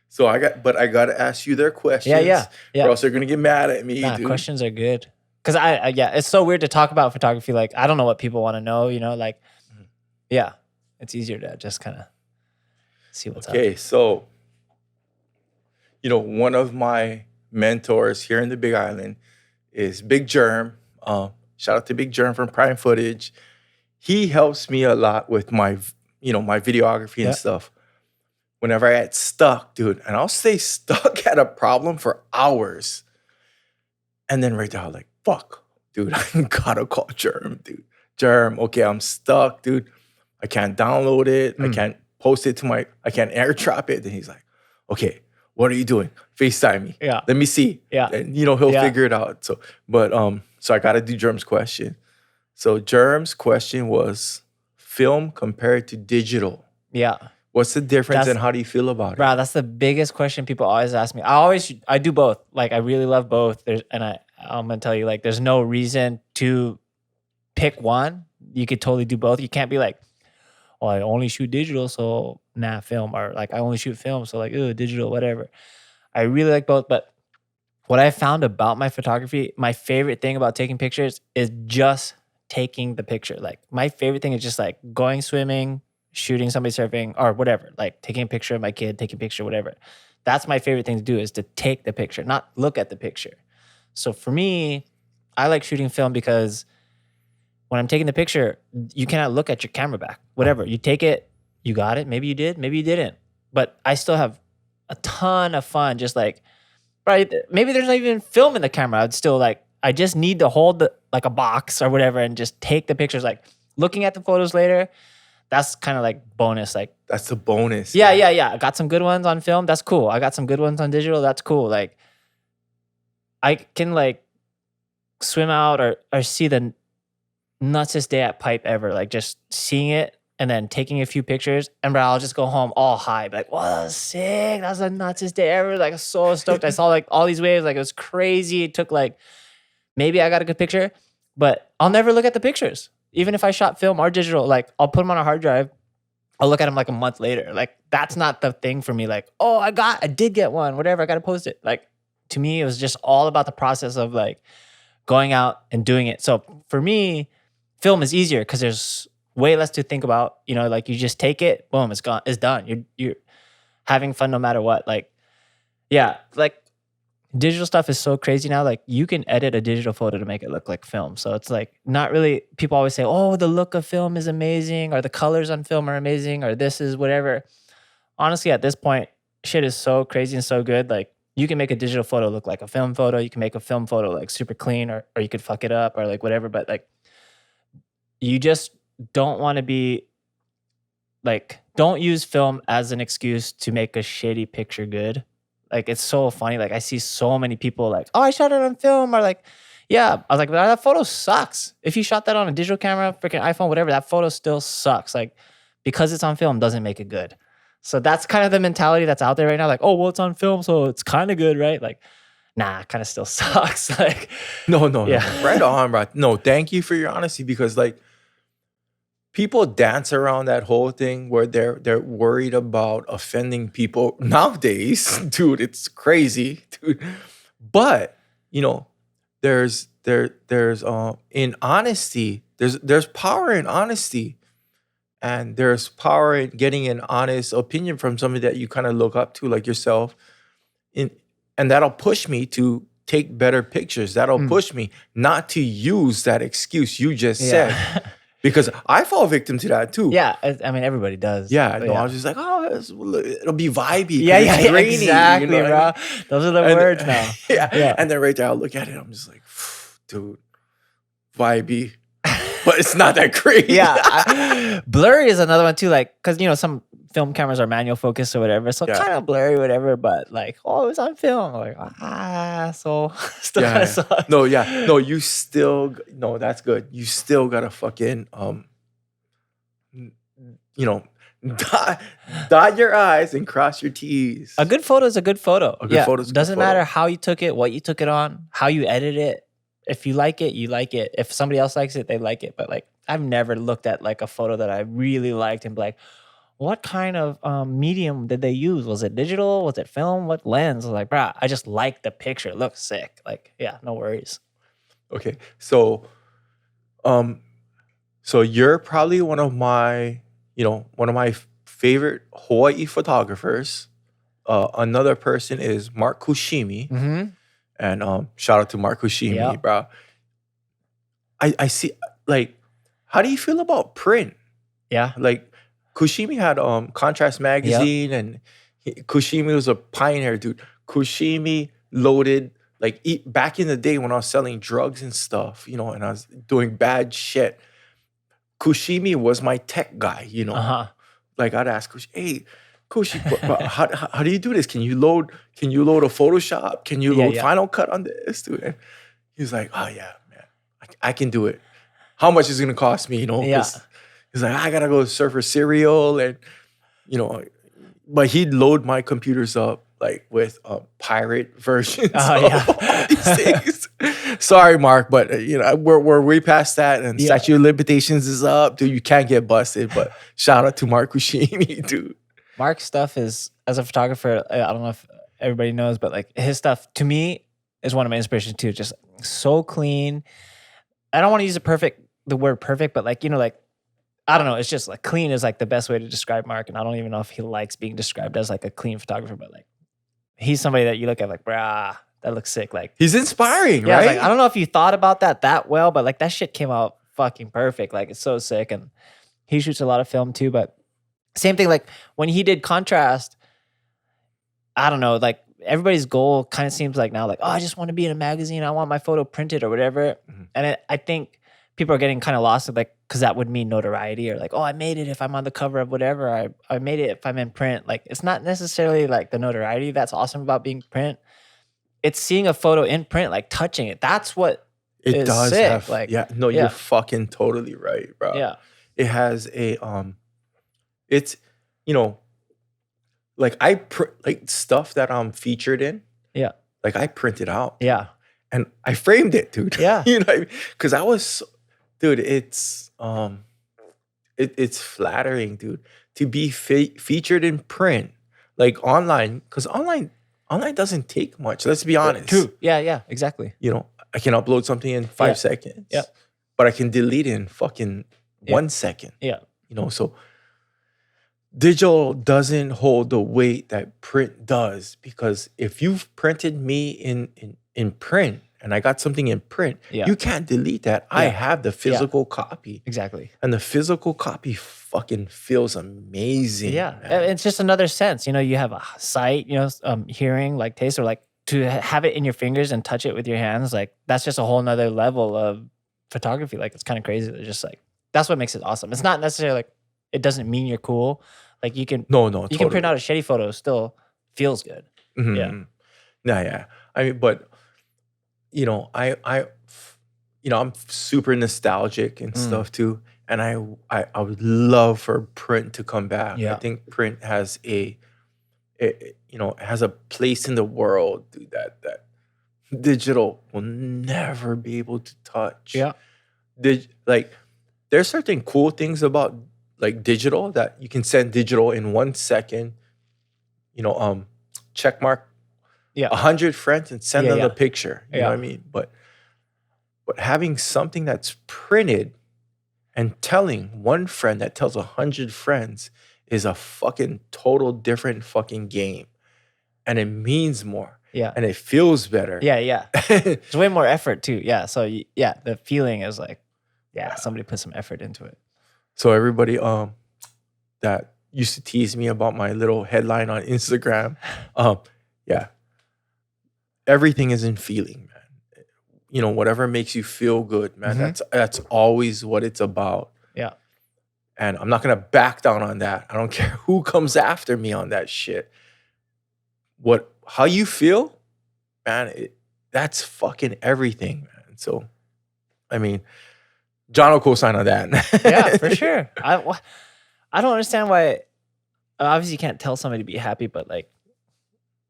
So I gotta ask you their questions. Yeah. Or else they're gonna get mad at me, Nah, dude. questions are good. Because it's so weird to talk about photography. Like, I don't know what people want to know, like, yeah, it's easier to just kind of see what's up. Okay, so, one of my mentors here in the Big Island is Big Germ. Shout out to Big Germ from Prime Footage. He helps me a lot with my videography and stuff. Whenever I get stuck, dude, and I'll stay stuck at a problem for hours. And then right there, I'm like, fuck, dude, I gotta call Germ, dude. Germ, okay, I'm stuck, dude. I can't download it. I can't post it I can't airdrop it. Then he's like, okay, what are you doing? FaceTime me. Yeah. Let me see. Yeah. And, he'll figure it out. So I gotta do Germ's question. So Germ's question was film compared to digital. Yeah. What's the difference and how do you feel about it? Bro, that's the biggest question people always ask me. I do both. Like, I really love both. I'm going to tell you, like, there's no reason to pick one. You could totally do both. You can't be like, oh, I only shoot digital, so film. Or like, I only shoot film, so like, digital, whatever. I really like both. But what I found about my photography, my favorite thing about taking pictures is just taking the picture. Like, my favorite thing is just like going swimming, shooting somebody surfing or whatever, like taking a picture of my kid, taking a picture, whatever. That's my favorite thing to do, is to take the picture, not look at the picture. So for me, I like shooting film because when I'm taking the picture, you cannot look at your camera back. Whatever, you take it, you got it. Maybe you did, maybe you didn't. But I still have a ton of fun. Just like, right, maybe there's not even film in the camera. I'd still like, I just need to hold like a box or whatever and just take the pictures. Like, looking at the photos later, that's kind of like bonus. Like, that's a bonus. Yeah. I got some good ones on film. That's cool. I got some good ones on digital. That's cool. Like, I can like swim out or see the nutsest day at pipe ever. Like, just seeing it and then taking a few pictures, and bro, I'll just go home all high. Like, wow, that was sick. That was the nutsest day ever. Like, I was so stoked. I saw like all these waves. Like, it was crazy. It took like, maybe I got a good picture, but I'll never look at the pictures. Even if I shot film or digital, like, I'll put them on a hard drive. I'll look at them like a month later. Like, that's not the thing for me. Like, oh, I did get one, whatever. I got to post it. Like, to me, it was just all about the process of like going out and doing it. So for me, film is easier because there's way less to think about. Like, you just take it, boom, it's gone, it's done. You're having fun no matter what. Like, yeah, like, digital stuff is so crazy now. Like, you can edit a digital photo to make it look like film. So it's like, not really, people always say, oh, the look of film is amazing, or the colors on film are amazing, or this is whatever. Honestly, at this point, shit is so crazy and so good. Like, you can make a digital photo look like a film photo. You can make a film photo like super clean, or you could fuck it up or like whatever. But like, you just don't want to be like, don't use film as an excuse to make a shitty picture good. Like, it's so funny. Like, I see so many people like, oh, I shot it on film, or like, yeah. I was like, that photo sucks. If you shot that on a digital camera, freaking iPhone, whatever, that photo still sucks. Like, because it's on film doesn't make it good. So that's kind of the mentality that's out there right now. Like, oh, well, it's on film, so it's kind of good, right? Like, nah, kind of still sucks. Like, no. Right on, bro. No, thank you for your honesty, because like, people dance around that whole thing where they're worried about offending people nowadays. Dude, it's crazy, dude. But there's in honesty, there's power in honesty, and there's power in getting an honest opinion from somebody that you kind of look up to, like yourself. And that'll push me to take better pictures. That'll push me not to use that excuse you just said. Because I fall victim to that too. Yeah, I mean everybody does. Yeah, But no, I yeah. was just like, oh, it'll be vibey. Yeah, It's yeah, grainy, exactly, you know what I bro. mean? Those are the And words now. yeah, Yeah. and then right there, I'll look at it. I'm just like, dude, vibey, but it's not that great. Yeah. Blurry is another one too, like, because some film cameras are manual focus or whatever, so Yeah. kind of blurry, whatever. But like, oh, it's on film. Like, so still kind of sucks. No, yeah, no, you still no. That's good. You still gotta fucking dot your I's and cross your T's. A good photo is a good photo. A good photo is a good Doesn't photo. matter how you took it, what you took it on, how you edit it. If you like it, you like it. If somebody else likes it, they like it. But like, I've never looked at like a photo that I really liked and be like, what kind of medium did they use? Was it digital? Was it film? What lens? I was like, bruh, I just like the picture. It looks sick. Like, yeah, no worries. Okay, so you're probably one of my favorite Hawaii photographers. Another person is Mark Kushimi. Mm-hmm. And shout out to Mark Kushimi, Yep. bro. I see, like, how do you feel about print? Yeah. Like, Kushimi had Contrast Magazine, and Kushimi was a pioneer, dude. Kushimi loaded, like, back in the day when I was selling drugs and stuff, and I was doing bad shit. Kushimi was my tech guy, Uh-huh. Like, I'd ask Kushimi, hey, Kushi, but how do you do this? Can you load a Photoshop? Can you load Final Cut on this, dude? And he was like, oh yeah, man, I can do it. How much is it gonna cost me? Yeah. He's like, I gotta go surf for cereal, and but he'd load my computers up like with pirate versions of all these things. Sorry, Mark, but we're way past that, and statute of limitations is up, dude. You can't get busted. But shout out to Mark Kushimi, dude. Mark's stuff is, as a photographer, I don't know if everybody knows, but like his stuff to me is one of my inspirations too. Just so clean. I don't want to use the word perfect, but like, like, I don't know. It's just like clean is like the best way to describe Mark. And I don't even know if he likes being described as like a clean photographer, but like he's somebody that you look at like, brah, that looks sick. Like he's inspiring, yeah, right? Like, I don't know if you thought about that well, but like that shit came out fucking perfect. Like it's so sick. And he shoots a lot of film too, but same thing, like when he did Contrast, I don't know, like everybody's goal kind of seems like now, like, oh, I just want to be in a magazine. I want my photo printed or whatever. Mm-hmm. And I think people are getting kind of lost, like, because that would mean notoriety, or like, oh, I made it if I'm on the cover of whatever. I made it if I'm in print. Like, it's not necessarily like the notoriety that's awesome about being print. It's seeing a photo in print, like touching it. That's what it does sick. have. Like, you're fucking totally right, bro. Yeah, it has a it's like like stuff that I'm featured in. Yeah, like I printed out. Yeah, and I framed it, dude. Yeah, because I was, dude. It's it's flattering, dude, to be featured in print, like online, because online doesn't take much. Let's be honest. True. Yeah, exactly. I can upload something in 5 seconds. Yeah, but I can delete it in fucking 1 second. Yeah, so. Digital doesn't hold the weight that print does, because if you've printed me in print and I got something in print, you can't delete that. I have the physical copy. Exactly. And the physical copy fucking feels amazing. Yeah. Man. It's just another sense. You have a sight, hearing, like taste, or like to have it in your fingers and touch it with your hands. Like that's just a whole nother level of photography. Like it's kind of crazy. It's just like, that's what makes it awesome. It's not necessarily like, it doesn't mean you're cool. Like you can you can print out a shitty photo, still feels good. Mm-hmm. Yeah. I mean, but I'm super nostalgic and stuff too, and I would love for print to come back. Yeah. I think print has has a place in the world, dude, that digital will never be able to touch. Yeah. There's certain cool things about like digital that you can send digital in 1 second, check mark 100 friends and send them the picture. You know what I mean? But having something that's printed and telling one friend that tells 100 friends is a fucking total different fucking game. And it means more. Yeah. And it feels better. Yeah. It's way more effort too. Yeah. So the feeling is like, Yeah, somebody put some effort into it. So everybody that used to tease me about my little headline on Instagram, yeah, everything is in feeling, man. You know, whatever makes you feel good, man. That's always what it's about. Yeah. And I'm not gonna back down on that. I don't care who comes after me on that shit. How you feel, man, that's fucking everything, man. So, I mean, John will co-sign on that. Yeah, for sure. I don't understand why. Obviously, you can't tell somebody to be happy, but like,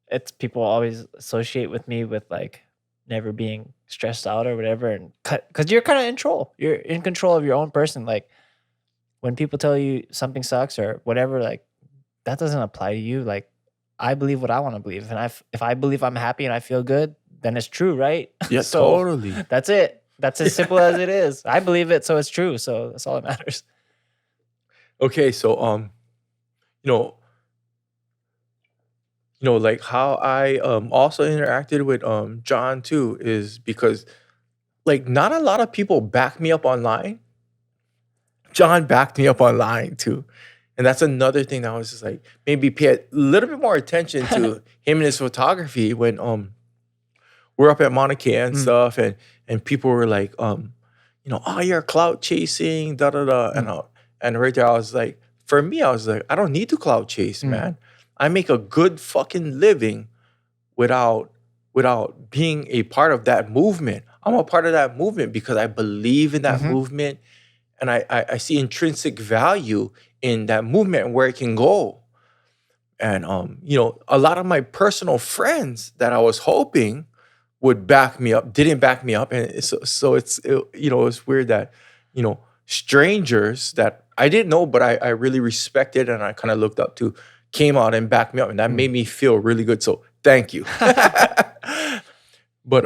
it's people always associate with me with like never being stressed out or whatever, and because you're kind of in control. You're in control of your own person. Like when people tell you something sucks or whatever, like that doesn't apply to you. Like I believe what I want to believe, and if I believe I'm happy and I feel good, then it's true, right? Yeah, So totally. that's it. That's as simple as it is. I believe it, so it's true. So that's all that matters. Okay, so like how I also interacted with John too is because like not a lot of people back me up online. John backed me up online too. And that's another thing that I was just like maybe pay a little bit more attention to him and his photography when we're up at Mauna Kea and stuff and people were like oh, you're clout chasing, da da da. And right there I was like, for me, I was like, I don't need to clout chase, man. I make a good fucking living without being a part of that movement. I'm a part of that movement because I believe in that movement, and I see intrinsic value in that movement and where it can go. And a lot of my personal friends that I was hoping would back me up didn't back me up, and so it's weird that strangers that I didn't know but I really respected and I kind of looked up to came out and backed me up, and that made me feel really good. So thank you. But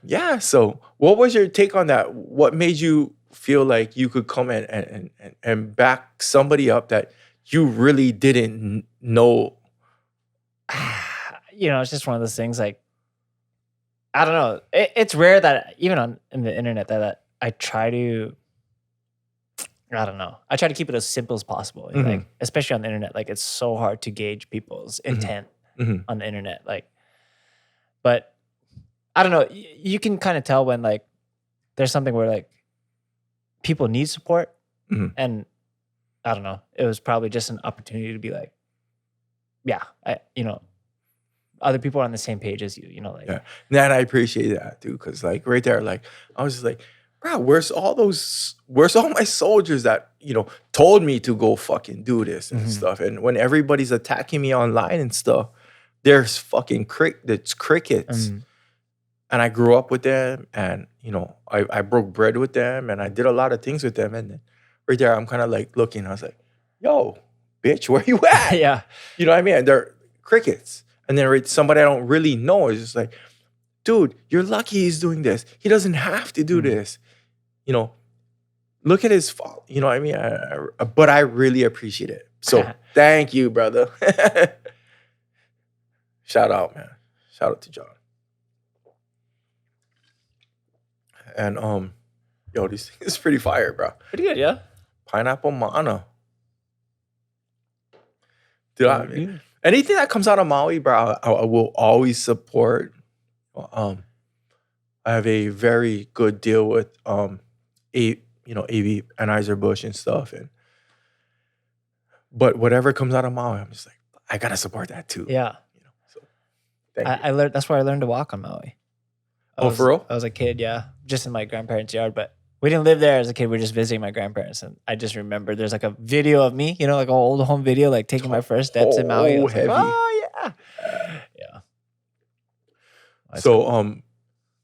yeah. So what was your take on that? What made you feel like you could come and back somebody up that you really didn't know? It's just one of those things. Like I don't know. It's rare that even in the internet that I try to. I don't know. I try to keep it as simple as possible. Like, especially on the internet, like it's so hard to gauge people's intent on the internet. Like, but I don't know. You can kind of tell when like there's something where like people need support, and I don't know. It was probably just an opportunity to be like, yeah, other people are on the same page as you. Like, yeah. And I appreciate that too, because like right there, like I was just like, bro, where's all my soldiers that, told me to go fucking do this and stuff? And when everybody's attacking me online and stuff, there's fucking crickets. And I grew up with them and, I broke bread with them and I did a lot of things with them. And then right there, I'm kind of like looking, I was like, yo, bitch, where you at? Yeah. You know what I mean? And they're crickets. And then somebody I don't really know is just like, dude, you're lucky he's doing this. He doesn't have to do this. Look at his fault. You know what I mean? But I really appreciate it. So thank you, brother. Shout out, man. Shout out to John. And this thing is pretty fire, bro. Pretty good, yeah. Pineapple mana. Dude, anything that comes out of Maui, bro, I will always support. I have a very good deal with A.V. Anheuser-Busch and stuff, but whatever comes out of Maui, I'm just like, I gotta support that too. Yeah. So thank you. I learned. That's where I learned to walk on Maui. For real? I was a kid, yeah, just in my grandparents' yard, but we didn't live there as a kid. We were just visiting my grandparents, and I just remember there's like a video of me, like an old home video, like taking my first steps in Maui. I was heavy. Like, oh yeah, yeah.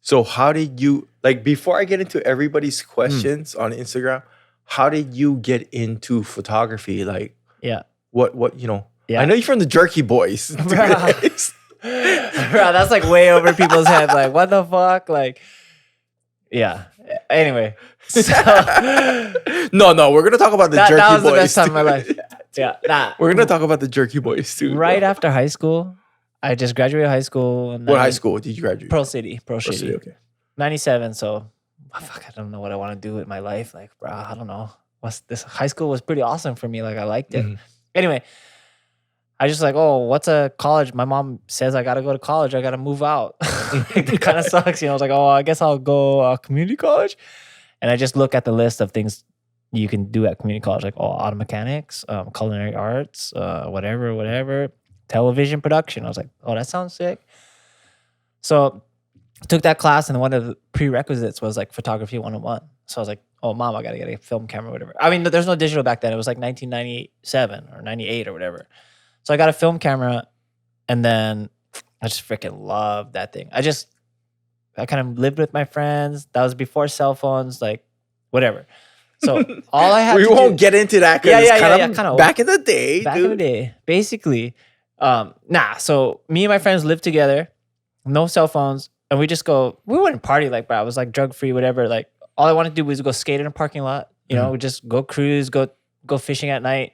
So how did you, like, before I get into everybody's questions on Instagram, how did you get into photography? Like, yeah, what Yeah. I know you're from the Jerky Boys. Bro, that's like way over people's heads. Like, what the fuck? Like, yeah. Anyway, so no, we're gonna talk about the Jerky Boys. That was the best time of my life. Yeah, we're gonna talk about the Jerky Boys too. Right after high school, I just graduated high school. What high school did you graduate? Pearl City. Okay. 97. So fuck, I don't know what I want to do with my life. Like, bro, I don't know. What's this? High school was pretty awesome for me. Like, I liked it. Mhm. Anyway, I just like, oh, what's a college? My mom says I got to go to college. I got to move out. It kind of sucks. You know, I was like, oh, I guess I'll go community college. And I just look at the list of things you can do at community college, like auto mechanics, culinary arts, whatever, television production. I was like, oh, that sounds sick. So I took that class, and one of the prerequisites was like photography 101. So I was like, oh, mom, I got to get a film camera, whatever. I mean, there's no digital back then. It was like 1997 or 98 or whatever. So I got a film camera, and then I just freaking loved that thing. I kind of lived with my friends. That was before cell phones, like whatever. So all I had We won't get into that because it's kind of back in the day. Back in the day, basically. So me and my friends lived together, no cell phones, and we wouldn't party like, bro. I was like drug free, whatever. Like all I wanted to do was go skate in a parking lot. You know, just go cruise, go fishing at night.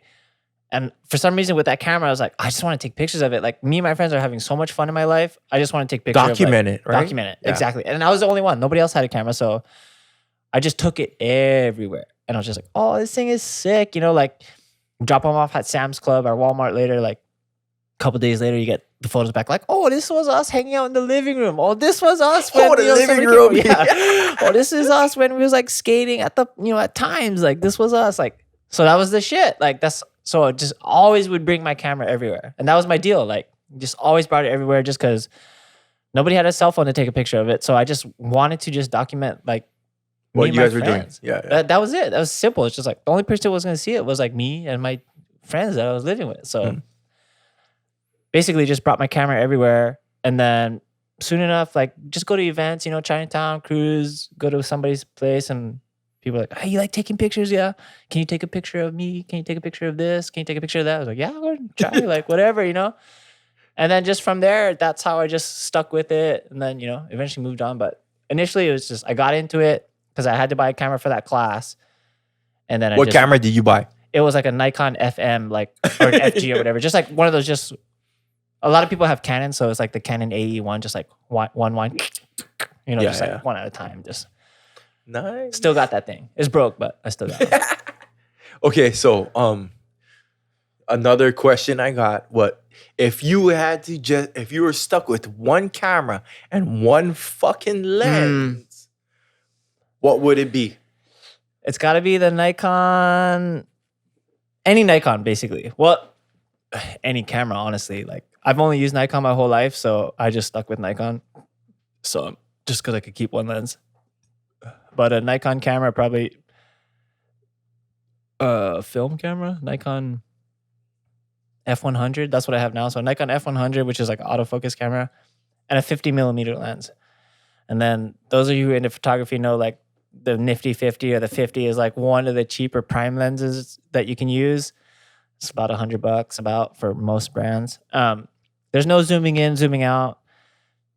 And for some reason with that camera, I was like, I just want to take pictures of it. Like me and my friends are having so much fun in my life. I just want to take pictures Document it, right? Document it, exactly. And I was the only one. Nobody else had a camera. So I just took it everywhere. And I was just like, oh, this thing is sick. You know, like drop them off at Sam's Club or Walmart later. Like a couple days later, you get the photos back. Like, oh, this was us hanging out in the living room. Oh, this was us. When, the living room. Yeah. Oh, this is us when we was like skating at at times. Like this was us. Like, so that was the shit. Like so I just always would bring my camera everywhere. And that was my deal. Like just always brought it everywhere just because nobody had a cell phone to take a picture of it. So I just wanted to just document like what you guys were doing. Yeah. That was it. That was simple. It's just like the only person who was going to see it was like me and my friends that I was living with. So basically just brought my camera everywhere. And then soon enough, like just go to events, Chinatown, cruise, go to somebody's place, and people are like, hey, you like taking pictures? Yeah. Can you take a picture of me? Can you take a picture of this? Can you take a picture of that? I was like, yeah, go ahead and try, like whatever, And then just from there, that's how I just stuck with it. And then, eventually moved on. But initially it was just, I got into it because I had to buy a camera for that class. And then what camera did you buy? It was like a Nikon FM, like, or an FG or whatever. Just like one of those, just, a lot of people have Canon. So it's like the Canon AE1, just like one, one at a time. Just. Nice. Still got that thing. It's broke, but I still got it. Okay, so another question I got: what if you were stuck with one camera and one fucking lens? What would it be? It's got to be the Nikon. Any Nikon, basically. Well, any camera, honestly. Like I've only used Nikon my whole life, so I just stuck with Nikon. So just because I could keep one lens. But a Nikon camera, probably film camera, Nikon F100. That's what I have now. So Nikon F100, which is like an autofocus camera, and a 50 millimeter lens. And then those of you who are into photography know like the Nifty 50 or the 50 is like one of the cheaper prime lenses that you can use. It's about $100 about for most brands. There's no zooming in, zooming out.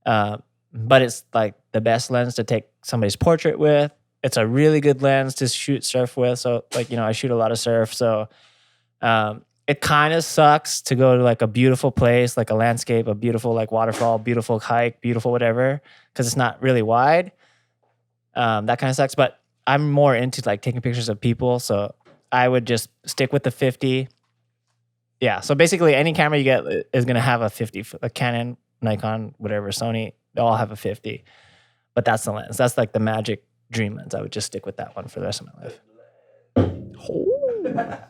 But it's like the best lens to take somebody's portrait with. It's a really good lens to shoot surf with. So like, I shoot a lot of surf. So it kind of sucks to go to like a beautiful place, like a landscape, a beautiful like waterfall, beautiful hike, beautiful whatever, because it's not really wide. That kind of sucks. But I'm more into like taking pictures of people. So I would just stick with the 50. Yeah. So basically any camera you get is going to have a 50, a Canon, Nikon, whatever, Sony. They all have a 50, but that's the lens. That's like the magic dream lens. I would just stick with that one for the rest of my life. Oh.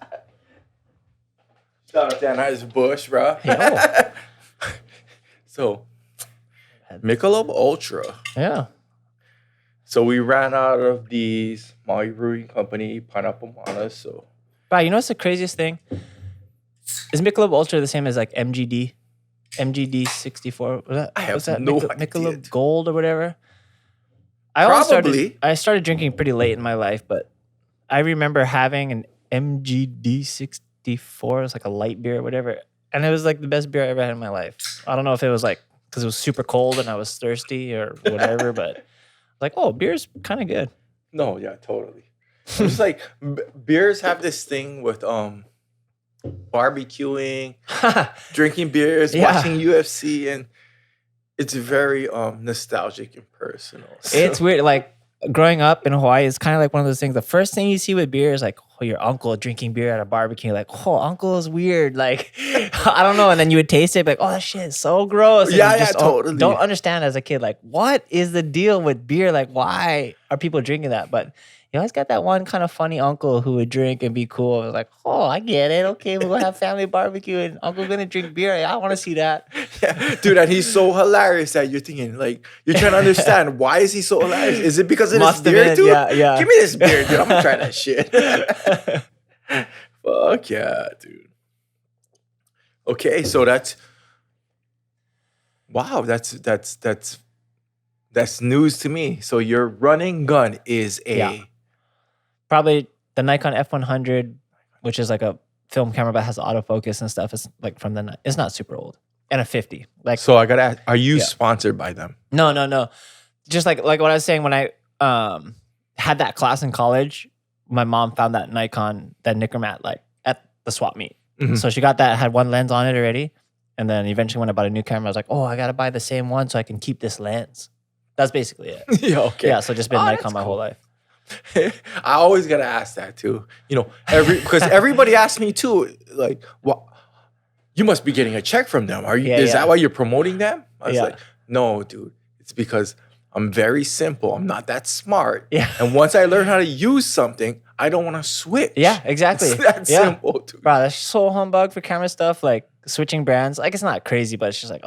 Shout out to Anheuser-Busch, bro. So, Michelob Ultra. Yeah. So we ran out of these Maui Brewing Company Pineapple Manas. So, bro, you know what's the craziest thing? Is Michelob Ultra the same as like MGD? MGD 64. I have no idea. Michelob Gold or whatever. Probably. I started drinking pretty late in my life, but I remember having an MGD 64. It's like a light beer or whatever. And it was like the best beer I ever had in my life. I don't know if it was like because it was super cold and I was thirsty or whatever, but like, oh, beer's kind of good. No, yeah, totally. It's like beers have this thing with barbecuing, drinking beers, watching UFC, and it's very nostalgic and personal. So. It's weird. Like growing up in Hawaii, it's kind of like one of those things. The first thing you see with beer is like, oh, your uncle drinking beer at a barbecue. Like, oh, uncle is weird. Like, I don't know. And then you would taste it, like, oh, that shit is so gross. And Yeah, you yeah, just totally. don't understand as a kid, like, what is the deal with beer? Like, why are people drinking that? But you always got that one kind of funny uncle who would drink and be cool. It was like, oh, I get it. Okay, we're gonna have family barbecue and uncle's gonna drink beer. I want to see that. Yeah, dude, and he's so hilarious that you're thinking, like, you're trying to understand why is he so hilarious? Is it because of this Must have beer, been, dude? yeah. Give me this beer, dude. I'm gonna try that shit. Fuck yeah, dude. Okay, so that's wow. That's news to me. So your running gun is a Yeah. Probably the Nikon F100, which is like a film camera but has autofocus and stuff. It's like from the it's not super old, and a 50. Like, So I gotta ask, are you Yeah. sponsored by them? no. Just like what I was saying, when I had that class in college, my mom found that Nikon, that Nickermat, like at the swap meet. Mhm. So she got that, had one lens on it already, and then eventually when I bought a new camera, I was like, oh, I gotta buy the same one so I can keep this lens. That's basically it. Yeah, okay. Yeah, so just been Oh, Nikon that's my cool. whole life. I always gotta ask that too. You know, because everybody asks me too, like, what? You must be getting a check from them. Are you? Yeah, Is yeah. that why you're promoting them? I was Yeah. like, no, dude. It's because I'm very simple. I'm not that smart. Yeah. And once I learn how to use something, I don't want to switch. Yeah, exactly. It's that Yeah. simple, dude. Bro, that's so humbug for camera stuff, like switching brands. Like, it's not crazy, but it's just like,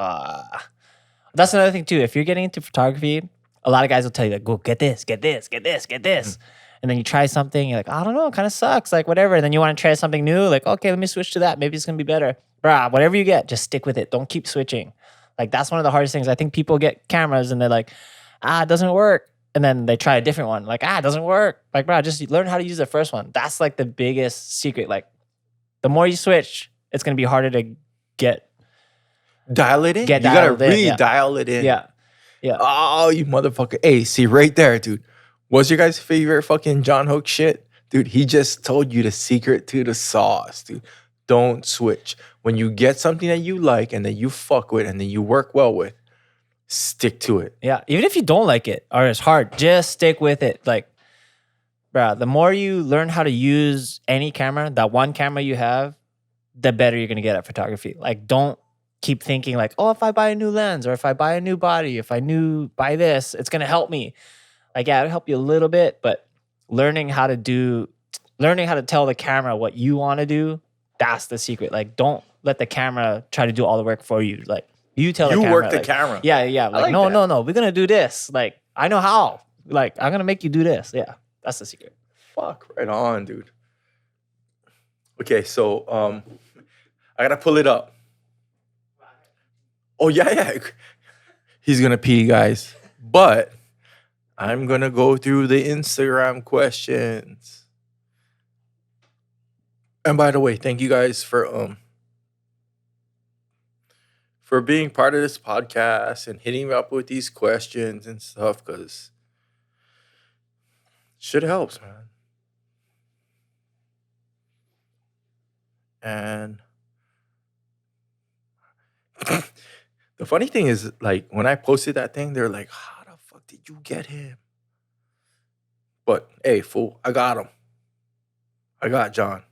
That's another thing too. If you're getting into photography, a lot of guys will tell you, like, go get this, get this, get this, get this. And then you try something, you're like, I don't know, it kind of sucks, like whatever. And then you want to try something new, like, okay, let me switch to that. Maybe it's gonna be better. Bruh, whatever you get, just stick with it. Don't keep switching. Like, that's one of the hardest things. I think people get cameras and they're like, it doesn't work. And then they try a different one. Like, it doesn't work. Like, bro, just learn how to use the first one. That's like the biggest secret. Like, the more you switch, it's gonna be harder to get. Dial it in. Get You gotta dialed in, really yeah. dial it in. Yeah. Yeah. Oh, you motherfucker. Hey, see right there, dude. What's your guys' favorite fucking John Hook shit? Dude, he just told you the secret to the sauce, dude. Don't switch. When you get something that you like and that you fuck with and that you work well with, stick to it. Yeah, even if you don't like it or it's hard, just stick with it. Like, bro, the more you learn how to use any camera, that one camera you have, the better you're gonna get at photography. Like, don't keep thinking like, oh, if I buy a new lens or if I buy a new body, if I buy this, it's gonna help me. Like, yeah, it'll help you a little bit, but learning how to tell the camera what you want to do, that's the secret. Like, don't let the camera try to do all the work for you. Like, you tell the You camera. work the like, camera. Yeah. Like, like no, that. we're gonna do this. Like, I know how. Like, I'm gonna make you do this. Yeah, that's the secret. Fuck, right on, dude. Okay, so I gotta pull it up. Oh yeah. He's gonna pee, guys. But I'm gonna go through the Instagram questions. And by the way, thank you guys for being part of this podcast and hitting me up with these questions and stuff, because shit helps, man. And the funny thing is, like, when I posted that thing, they're like, how the fuck did you get him? But hey, fool, I got him. I got John.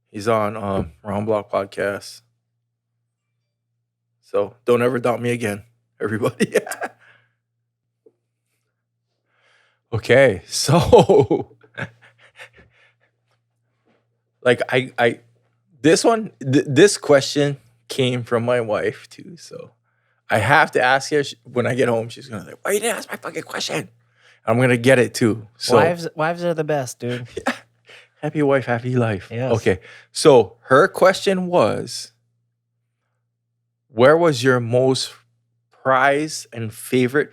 He's on Round Block Podcast. So don't ever doubt me again, everybody. Okay, so like this question came from my wife too, so I have to ask her when I get home. She's gonna like, why you didn't ask my fucking question? I'm gonna get it too. So Wives are the best, dude. happy wife, happy life. Yes. Okay, so her question was, where was your most prized and favorite,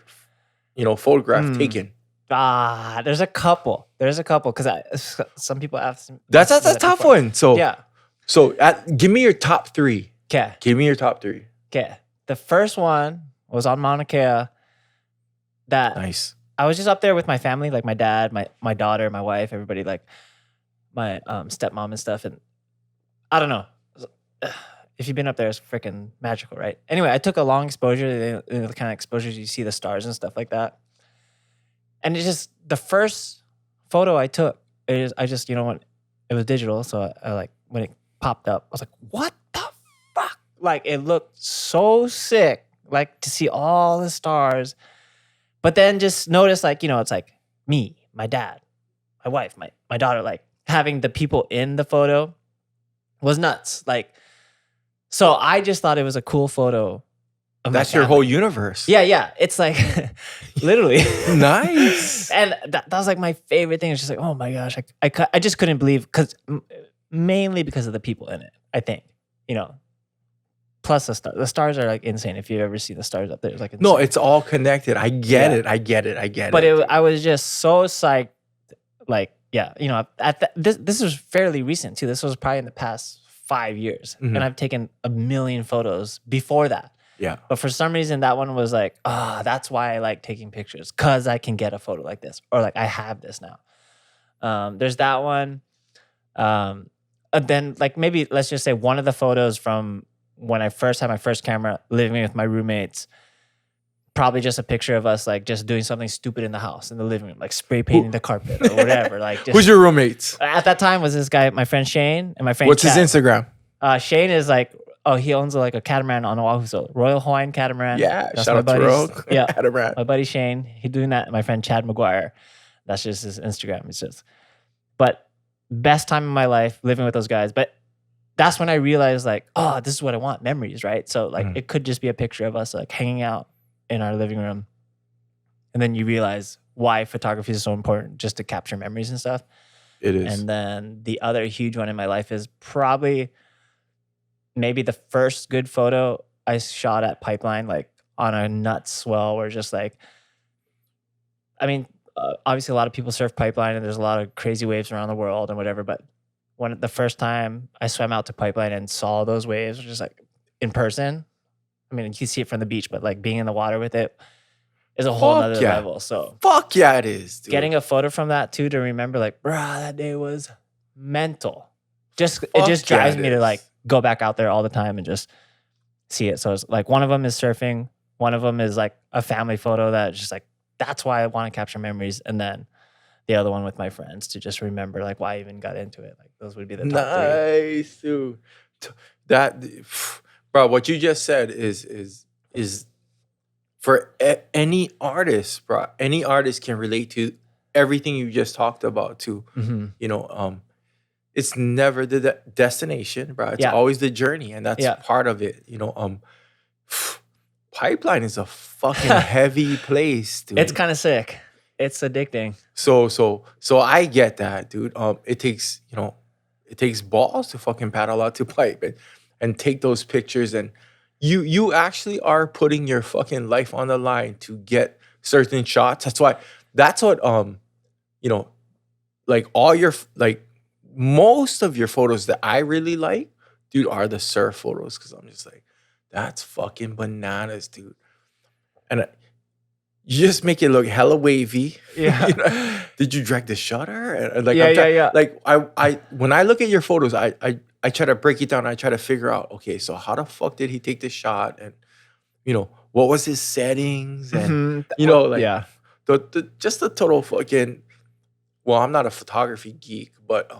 photograph taken? There's a couple. Because some people ask. That's a tough one. So Yeah. So give me your top three. Okay. Give me your top three. Okay. The first one was on Mauna Kea. That Nice. I was just up there with my family, like my dad, my daughter, my wife, everybody, like my stepmom and stuff. And I don't know. If you've been up there, it's freaking magical, right? Anyway, I took a long exposure, the kind of exposures you see the stars and stuff like that. And it's just the first photo I took. I just, when it was digital, so I like when it popped up, I was like, "What the fuck?" Like it looked so sick, like to see all the stars. But then just notice, like it's like me, my dad, my wife, my daughter, like having the people in the photo was nuts. Like, so I just thought it was a cool photo. That's your whole universe. Yeah. It's like literally nice. And that was like my favorite thing. It's just like, oh my gosh, I just couldn't believe, because mainly because of the people in it. I think, plus the stars are like insane. If you've ever seen the stars up there, it's like insane. No, it's all connected. I get it. I get it. But I was just so psyched. Like, this was fairly recent too. This was probably in the past 5 years, and I've taken a million photos before that. Yeah. But for some reason, that one was like, that's why I like taking pictures, because I can get a photo like this, or like I have this now. There's that one. Then like maybe let's just say one of the photos from when I first had my first camera, living with my roommates, probably just a picture of us like just doing something stupid in the house, in the living room, like spray painting the carpet or whatever. Like, who's your roommates? At that time was this guy, my friend Shane, and my friend What's Chad. his Instagram? Shane is like, he owns like a catamaran on Oahu, so Royal Hawaiian Catamaran. Yeah, that's shout out to Royal Catamaran. My buddy Shane, he doing that. My friend Chad McGuire, that's just his Instagram. It's just, but best time of my life living with those guys. But that's when I realized like, this is what I want, memories, right? So like it could just be a picture of us like hanging out in our living room, and then you realize why photography is so important, just to capture memories and stuff. It is. And then the other huge one in my life is probably maybe the first good photo I shot at Pipeline, like on a nut swell, where just like, I mean, obviously a lot of people surf Pipeline and there's a lot of crazy waves around the world and whatever, but the first time I swam out to Pipeline and saw those waves, just like in person, I mean, you can see it from the beach, but like being in the water with it is a whole nother level. So fuck yeah, it is, dude. Getting a photo from that too, to remember like, bruh, that day was mental. It just drives me to like go back out there all the time and just see it. So it's like one of them is surfing. One of them is like a family photo that just like, that's why I want to capture memories. And then the other one with my friends to just remember like why I even got into it. Like those would be the top three. Nice, dude. That, bro, what you just said is for any artist, bro. Any artist can relate to everything you just talked about too. It's never the destination, bro. It's always the journey, and that's part of it. Pipeline is a fucking heavy place, dude. It's kind of sick. It's addicting. So I get that, dude. It takes balls to fucking paddle out to Pipe and take those pictures, and you actually are putting your fucking life on the line to get certain shots. That's what like all your like most of your photos that I really like, dude, are the surf photos, because I'm just like, that's fucking bananas, dude. And you just make it look hella wavy. Yeah. Did you drag the shutter? And like, yeah. Like I when I look at your photos, I try to break it down. I try to figure out, okay, so how the fuck did he take the shot? And what was his settings? And just the total fucking. Well, I'm not a photography geek, but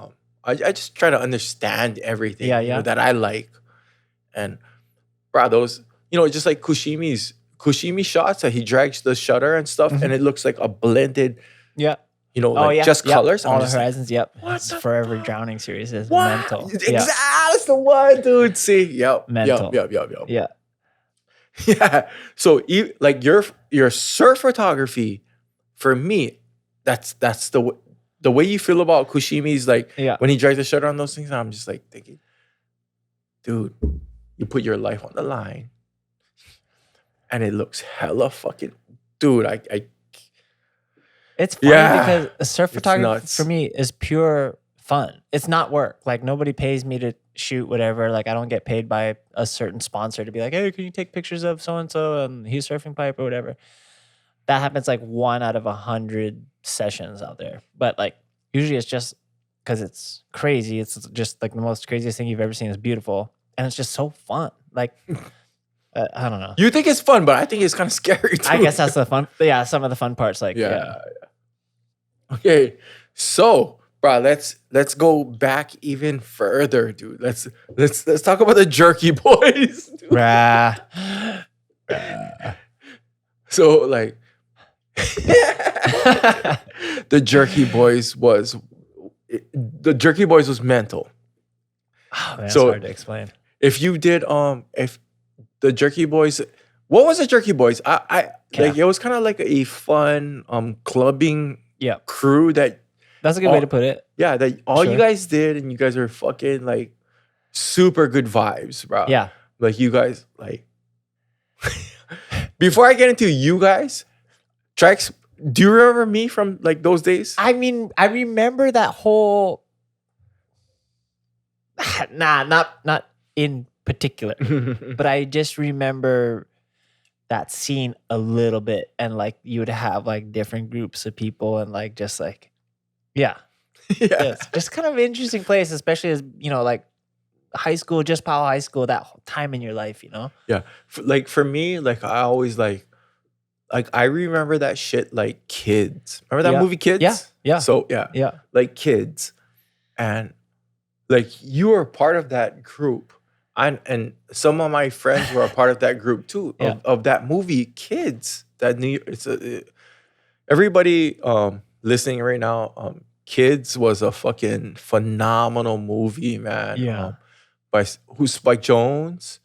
I just try to understand everything that I like. And bro, those just like Kushimi shots that he drags the shutter and stuff, and it looks like a blended, just colors. All the Horizons, It's Forever Drowning series is mental. Exactly, that's the one, dude. See, mental. Yeah. So like your surf photography, for me, that's the way you feel about Kushimi's, like when he drags the shutter on those things. I'm just like thinking, dude, you put your life on the line. And it looks hella fucking, dude. It's funny because surf photography for me is pure fun. It's not work. Like nobody pays me to shoot whatever. Like I don't get paid by a certain sponsor to be like, hey, can you take pictures of so and so and he's surfing Pipe or whatever. That happens like 1 out of 100 sessions out there. But like usually it's just because it's crazy. It's just like the most craziest thing you've ever seen. Is beautiful and it's just so fun. Like. I don't know. You think it's fun, but I think it's kind of scary too. I guess that's the fun. Yeah, some of the fun parts, like Okay, so bro, let's go back even further, dude. Let's talk about the Jerky Boys, dude. Bruh. So like, the Jerky Boys was mental. Oh, man, it's So hard to explain. if you did if the Jerky Boys, what was the Jerky Boys? I Yeah. like, it was kind of like a fun clubbing Yeah, crew that that's a good way all to put it. that all you Sure. guys did, and you guys were fucking like super good vibes, bro. Yeah. Like you guys like. Before I get into you guys, Trex, do you remember me from like those days? I mean, I remember that whole. Nah, not in particular, but I just remember that scene a little bit, and like you would have like different groups of people, and like just like, yeah, Yeah. it's just kind of an interesting place, especially as like high school, just Powell High School, that whole time in your life, Yeah. Like for me, like I always like I remember that shit like Kids. Remember that Yeah. movie Kids? Yeah, yeah. So yeah, Yeah, like Kids. And like you were part of that group. And some of my friends were a part of that group too, Yeah. of that movie Kids. That everybody listening right now, Kids was a fucking phenomenal movie, man. Yeah. By Spike Jones,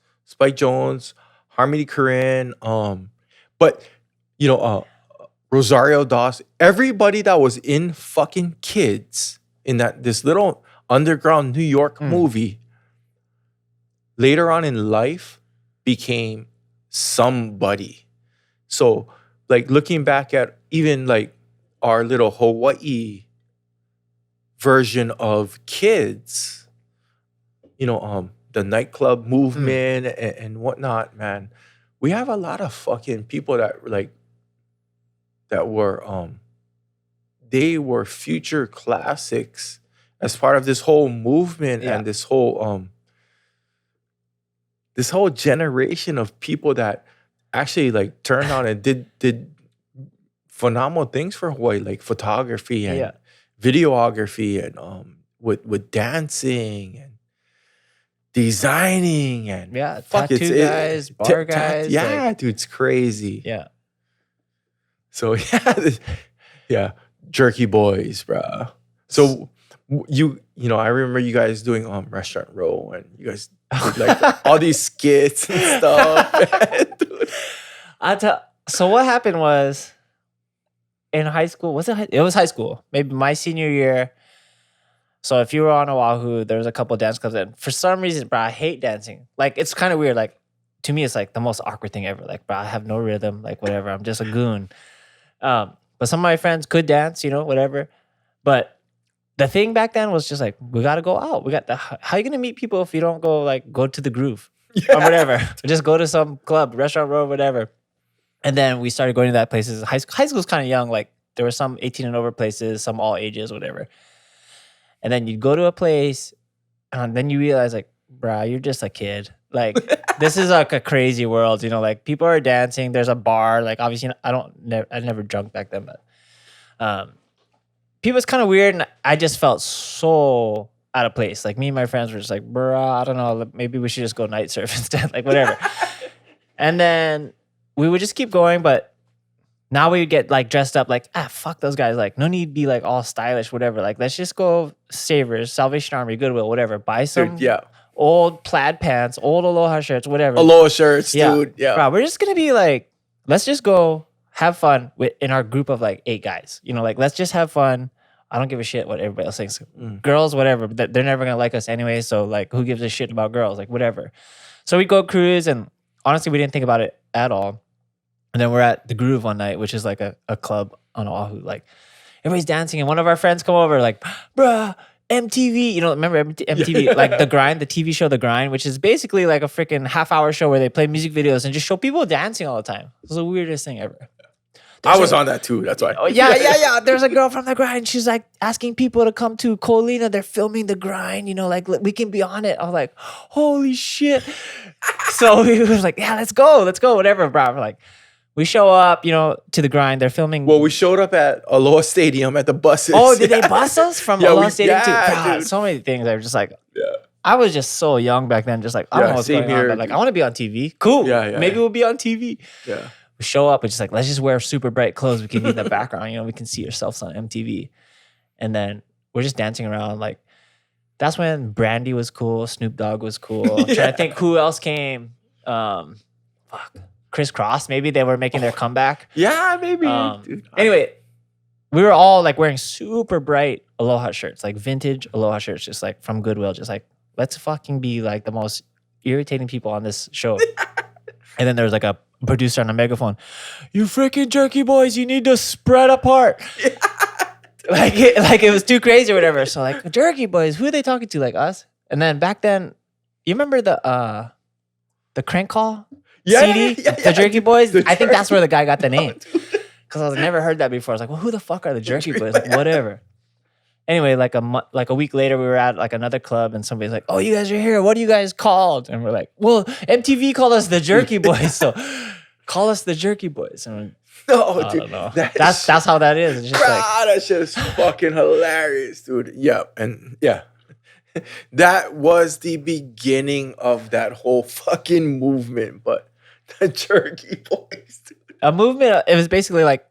Harmony Korine, but Rosario Dawson, everybody that was in fucking Kids in this little underground New York movie, later on in life became somebody. So like looking back at even like our little Hawaii version of Kids, the nightclub movement and whatnot, man. We have a lot of fucking people that like that were they were future classics as part of this whole movement Yeah. and this whole generation of people that actually like turned on and did phenomenal things for Hawaii, like photography and Yeah. videography and with dancing and designing and Yeah, fuck, tattoo guys, bar guys, yeah, like- dude, it's crazy. yeah. So yeah, Jerky Boys, bro. So I remember you guys doing Restaurant Row, and you guys did like all these skits and stuff. Dude. So what happened was in high school, it was high school, maybe my senior year. So if you were on Oahu, there was a couple dance clubs, and for some reason, bro, I hate dancing. Like, it's kind of weird. Like, to me, it's like the most awkward thing ever. Like, bro, I have no rhythm. Like, whatever. I'm just a goon. But some of my friends could dance, whatever. But the thing back then was just like, we got to go out. How are you going to meet people if you don't go to the groove or whatever? Just go to some club, Restaurant Row, whatever. And then we started going to that places. High school's kind of young. Like, there were some 18 and over places, some all ages, whatever. And then you'd go to a place, and then you realize, like, bruh, you're just a kid. Like, this is like a crazy world, like people are dancing. There's a bar. Like, obviously, I never drunk back then, but people, it's kind of weird. And I just felt so out of place. Like, me and my friends were just like, bruh, I don't know. Maybe we should just go night surf instead, like, whatever. And then we would just keep going, but now we get like dressed up like, fuck those guys. Like, no need to be like all stylish, whatever. Like, let's just go Savers, Salvation Army, Goodwill, whatever. Buy some old plaid pants, old Aloha shirts, whatever. Aloha shirts, dude. Yeah. Bro, we're just going to be like, let's just go have fun in our group of like 8 guys. Like, let's just have fun. I don't give a shit what everybody else thinks. Girls, whatever. They're never going to like us anyway. So, like, who gives a shit about girls? Like, whatever. So we go cruise, and honestly, we didn't think about it at all. And then we're at the Groove one night, which is like a club on Oahu. Like, everybody's dancing, and one of our friends come over, like, bruh, MTV. Remember MTV? Yeah. Like The Grind, the TV show The Grind, which is basically like a freaking half-hour show where they play music videos and just show people dancing all the time. It was the weirdest thing ever. I was on that too. That's why. Oh, yeah. There's a girl from The Grind. She's like asking people to come to Colina. They're filming The Grind. Like, we can be on it. I was like, holy shit. So we were like, yeah, let's go, whatever, bro. We're like, We show up, to the grind. They're filming. Well, we showed up at Aloha Stadium at the buses. Oh, did they bus us from Yeah, Aloha Stadium too? yeah, God, dude. so many things. I was just like, Yeah. I was just so young back then. Just like, I don't know what's same going on, here, but like, dude. I want to be on TV. Cool. Yeah, Maybe we'll be on TV. Yeah. We show up and just like, let's just wear super bright clothes. We can be in the background. We can see ourselves on MTV. And then we're just dancing around. Like, that's when Brandy was cool. Snoop Dogg was cool. I'm trying to think who else came. Criss Cross, maybe they were making their comeback. Yeah, maybe. Dude. Anyway, we were all like wearing super bright Aloha shirts, like vintage Aloha shirts, just like from Goodwill. Just like, let's fucking be like the most irritating people on this show. And then there was like a producer on a megaphone. You freaking Jerky Boys, you need to spread apart. Yeah. like it was too crazy or whatever. So like, Jerky Boys, who are they talking to? Like us? And then back then, you remember the crank call? CD? The Jerky Boys? I think that's where the guy got the name. Because I was never heard that before. I was like, well, who the fuck are the Jerky Boys? Like, whatever. Anyway, like a week later, we were at like another club and somebody's like, oh, you guys are here. What are you guys called? And we're like, well, MTV called us the Jerky Boys. So call us the Jerky Boys. And no, I dude. don't know. That's how that is. It's just that shit is fucking hilarious, dude. Yeah. And yeah. That was the beginning of that whole fucking movement, but the Jerky Boys, dude. A movement, it was basically like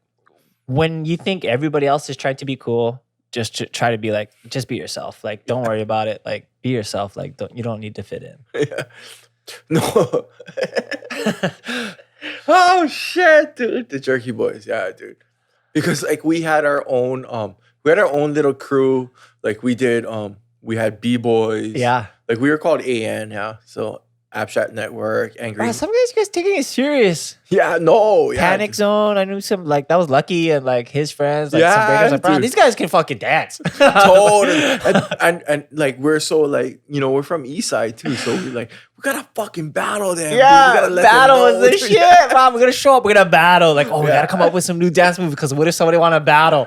when you think everybody else is trying to be cool, just try to be like, just be yourself. Like, don't worry about it. Like, be yourself. Like, you don't need to fit in. Yeah. No. Oh shit, dude. The Jerky Boys, yeah, dude. Because like we had our own little crew. Like we did we had B-Boys. Yeah. Like we were called AN, yeah. So Abstract Network, Angry. Wow, some of you guys taking it serious. Yeah, no. Yeah, Panic Zone. I knew some like that was Lucky and like his friends. Like Yeah, some breakers. Like, bro, dude. these guys can fucking dance. Totally. and like we're so like, we're from East Side too. So we're like, we gotta fucking battle them. Yeah, dude. We gotta let battle them know, was the dude. shit. Bro, we're gonna show up. We're gonna battle. Like, we gotta come up with some new dance moves because what if somebody want to battle?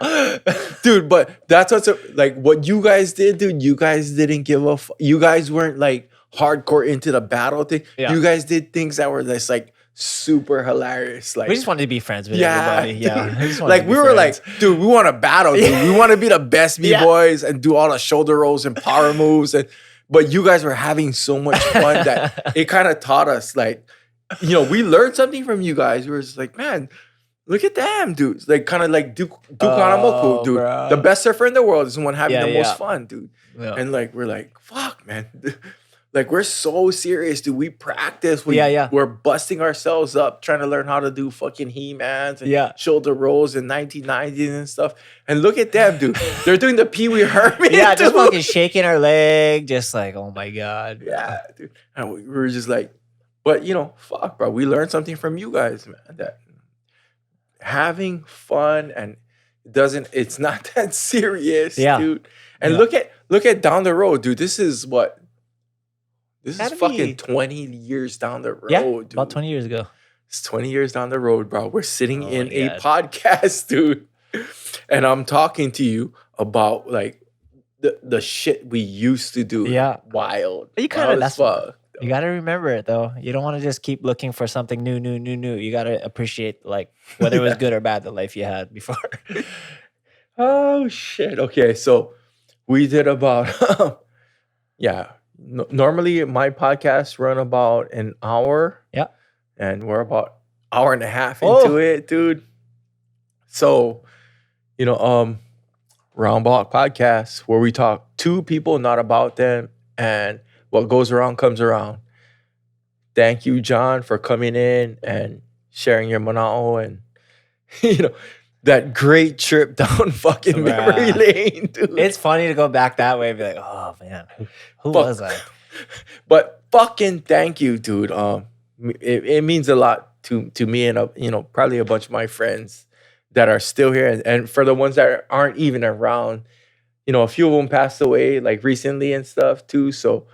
Dude, but that's what's like what you guys did, dude. You guys didn't give a you guys weren't like hardcore into the battle thing. Yeah. You guys did things that were just like super hilarious. Like We just wanted to be friends with everybody. Yeah. dude. We just wanted Like to be we were friends. like, dude, we want to battle, dude. We want to be the best B-boys and do all the shoulder rolls and power moves. But you guys were having so much fun that it kind of taught us, like, we learned something from you guys. We were just like, man, look at them, dudes. Like kind of like Duke Hanamoku, dude. bro. The best surfer in the world is the one having Yeah, the yeah. most fun, dude. Yeah. And like we're like, fuck, man. Like we're so serious, dude. We practice. Yeah. We're busting ourselves up trying to learn how to do fucking He-Mans and shoulder rolls in 1990s and stuff. And look at them, dude. They're doing the Pee Wee Herman. Yeah, just dude. fucking shaking our leg, just like, oh my God. Yeah, dude. And we were just like, but fuck, bro. We learned something from you guys, man. That having fun and it's not that serious, dude. And look at down the road, dude. This is what? This is fucking 20 years down the road, dude. About 20 years ago. It's 20 years down the road, bro. We're sitting in my a God. podcast, dude. And I'm talking to you about like the shit we used to do. Yeah. Wild. You kinda- Wild as that's fuck. You got to remember it though. You don't want to just keep looking for something new. You got to appreciate like whether it was good or bad the life you had before. Oh shit. Okay, so we did about normally my podcasts run about an hour. Yeah. And we're about hour and a half Oh. into it, dude. So, Round Block Podcast, where we talk to people, not about them, and what goes around comes around. Thank you, John, for coming in and sharing your manao and that great trip down fucking memory lane, dude. It's funny to go back that way and be like, oh man, who was I? But fucking thank you, dude. It means a lot to me and probably a bunch of my friends that are still here, and for the ones that aren't even around, a few of them passed away like recently and stuff too. So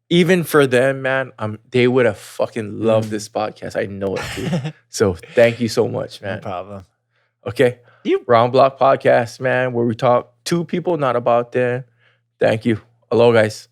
even for them, man, they would have fucking loved this podcast. I know it, dude. So thank you so much, man. No problem. Okay. Round Block Podcast, man, where we talk to people, not about them. Thank you. Hello, guys.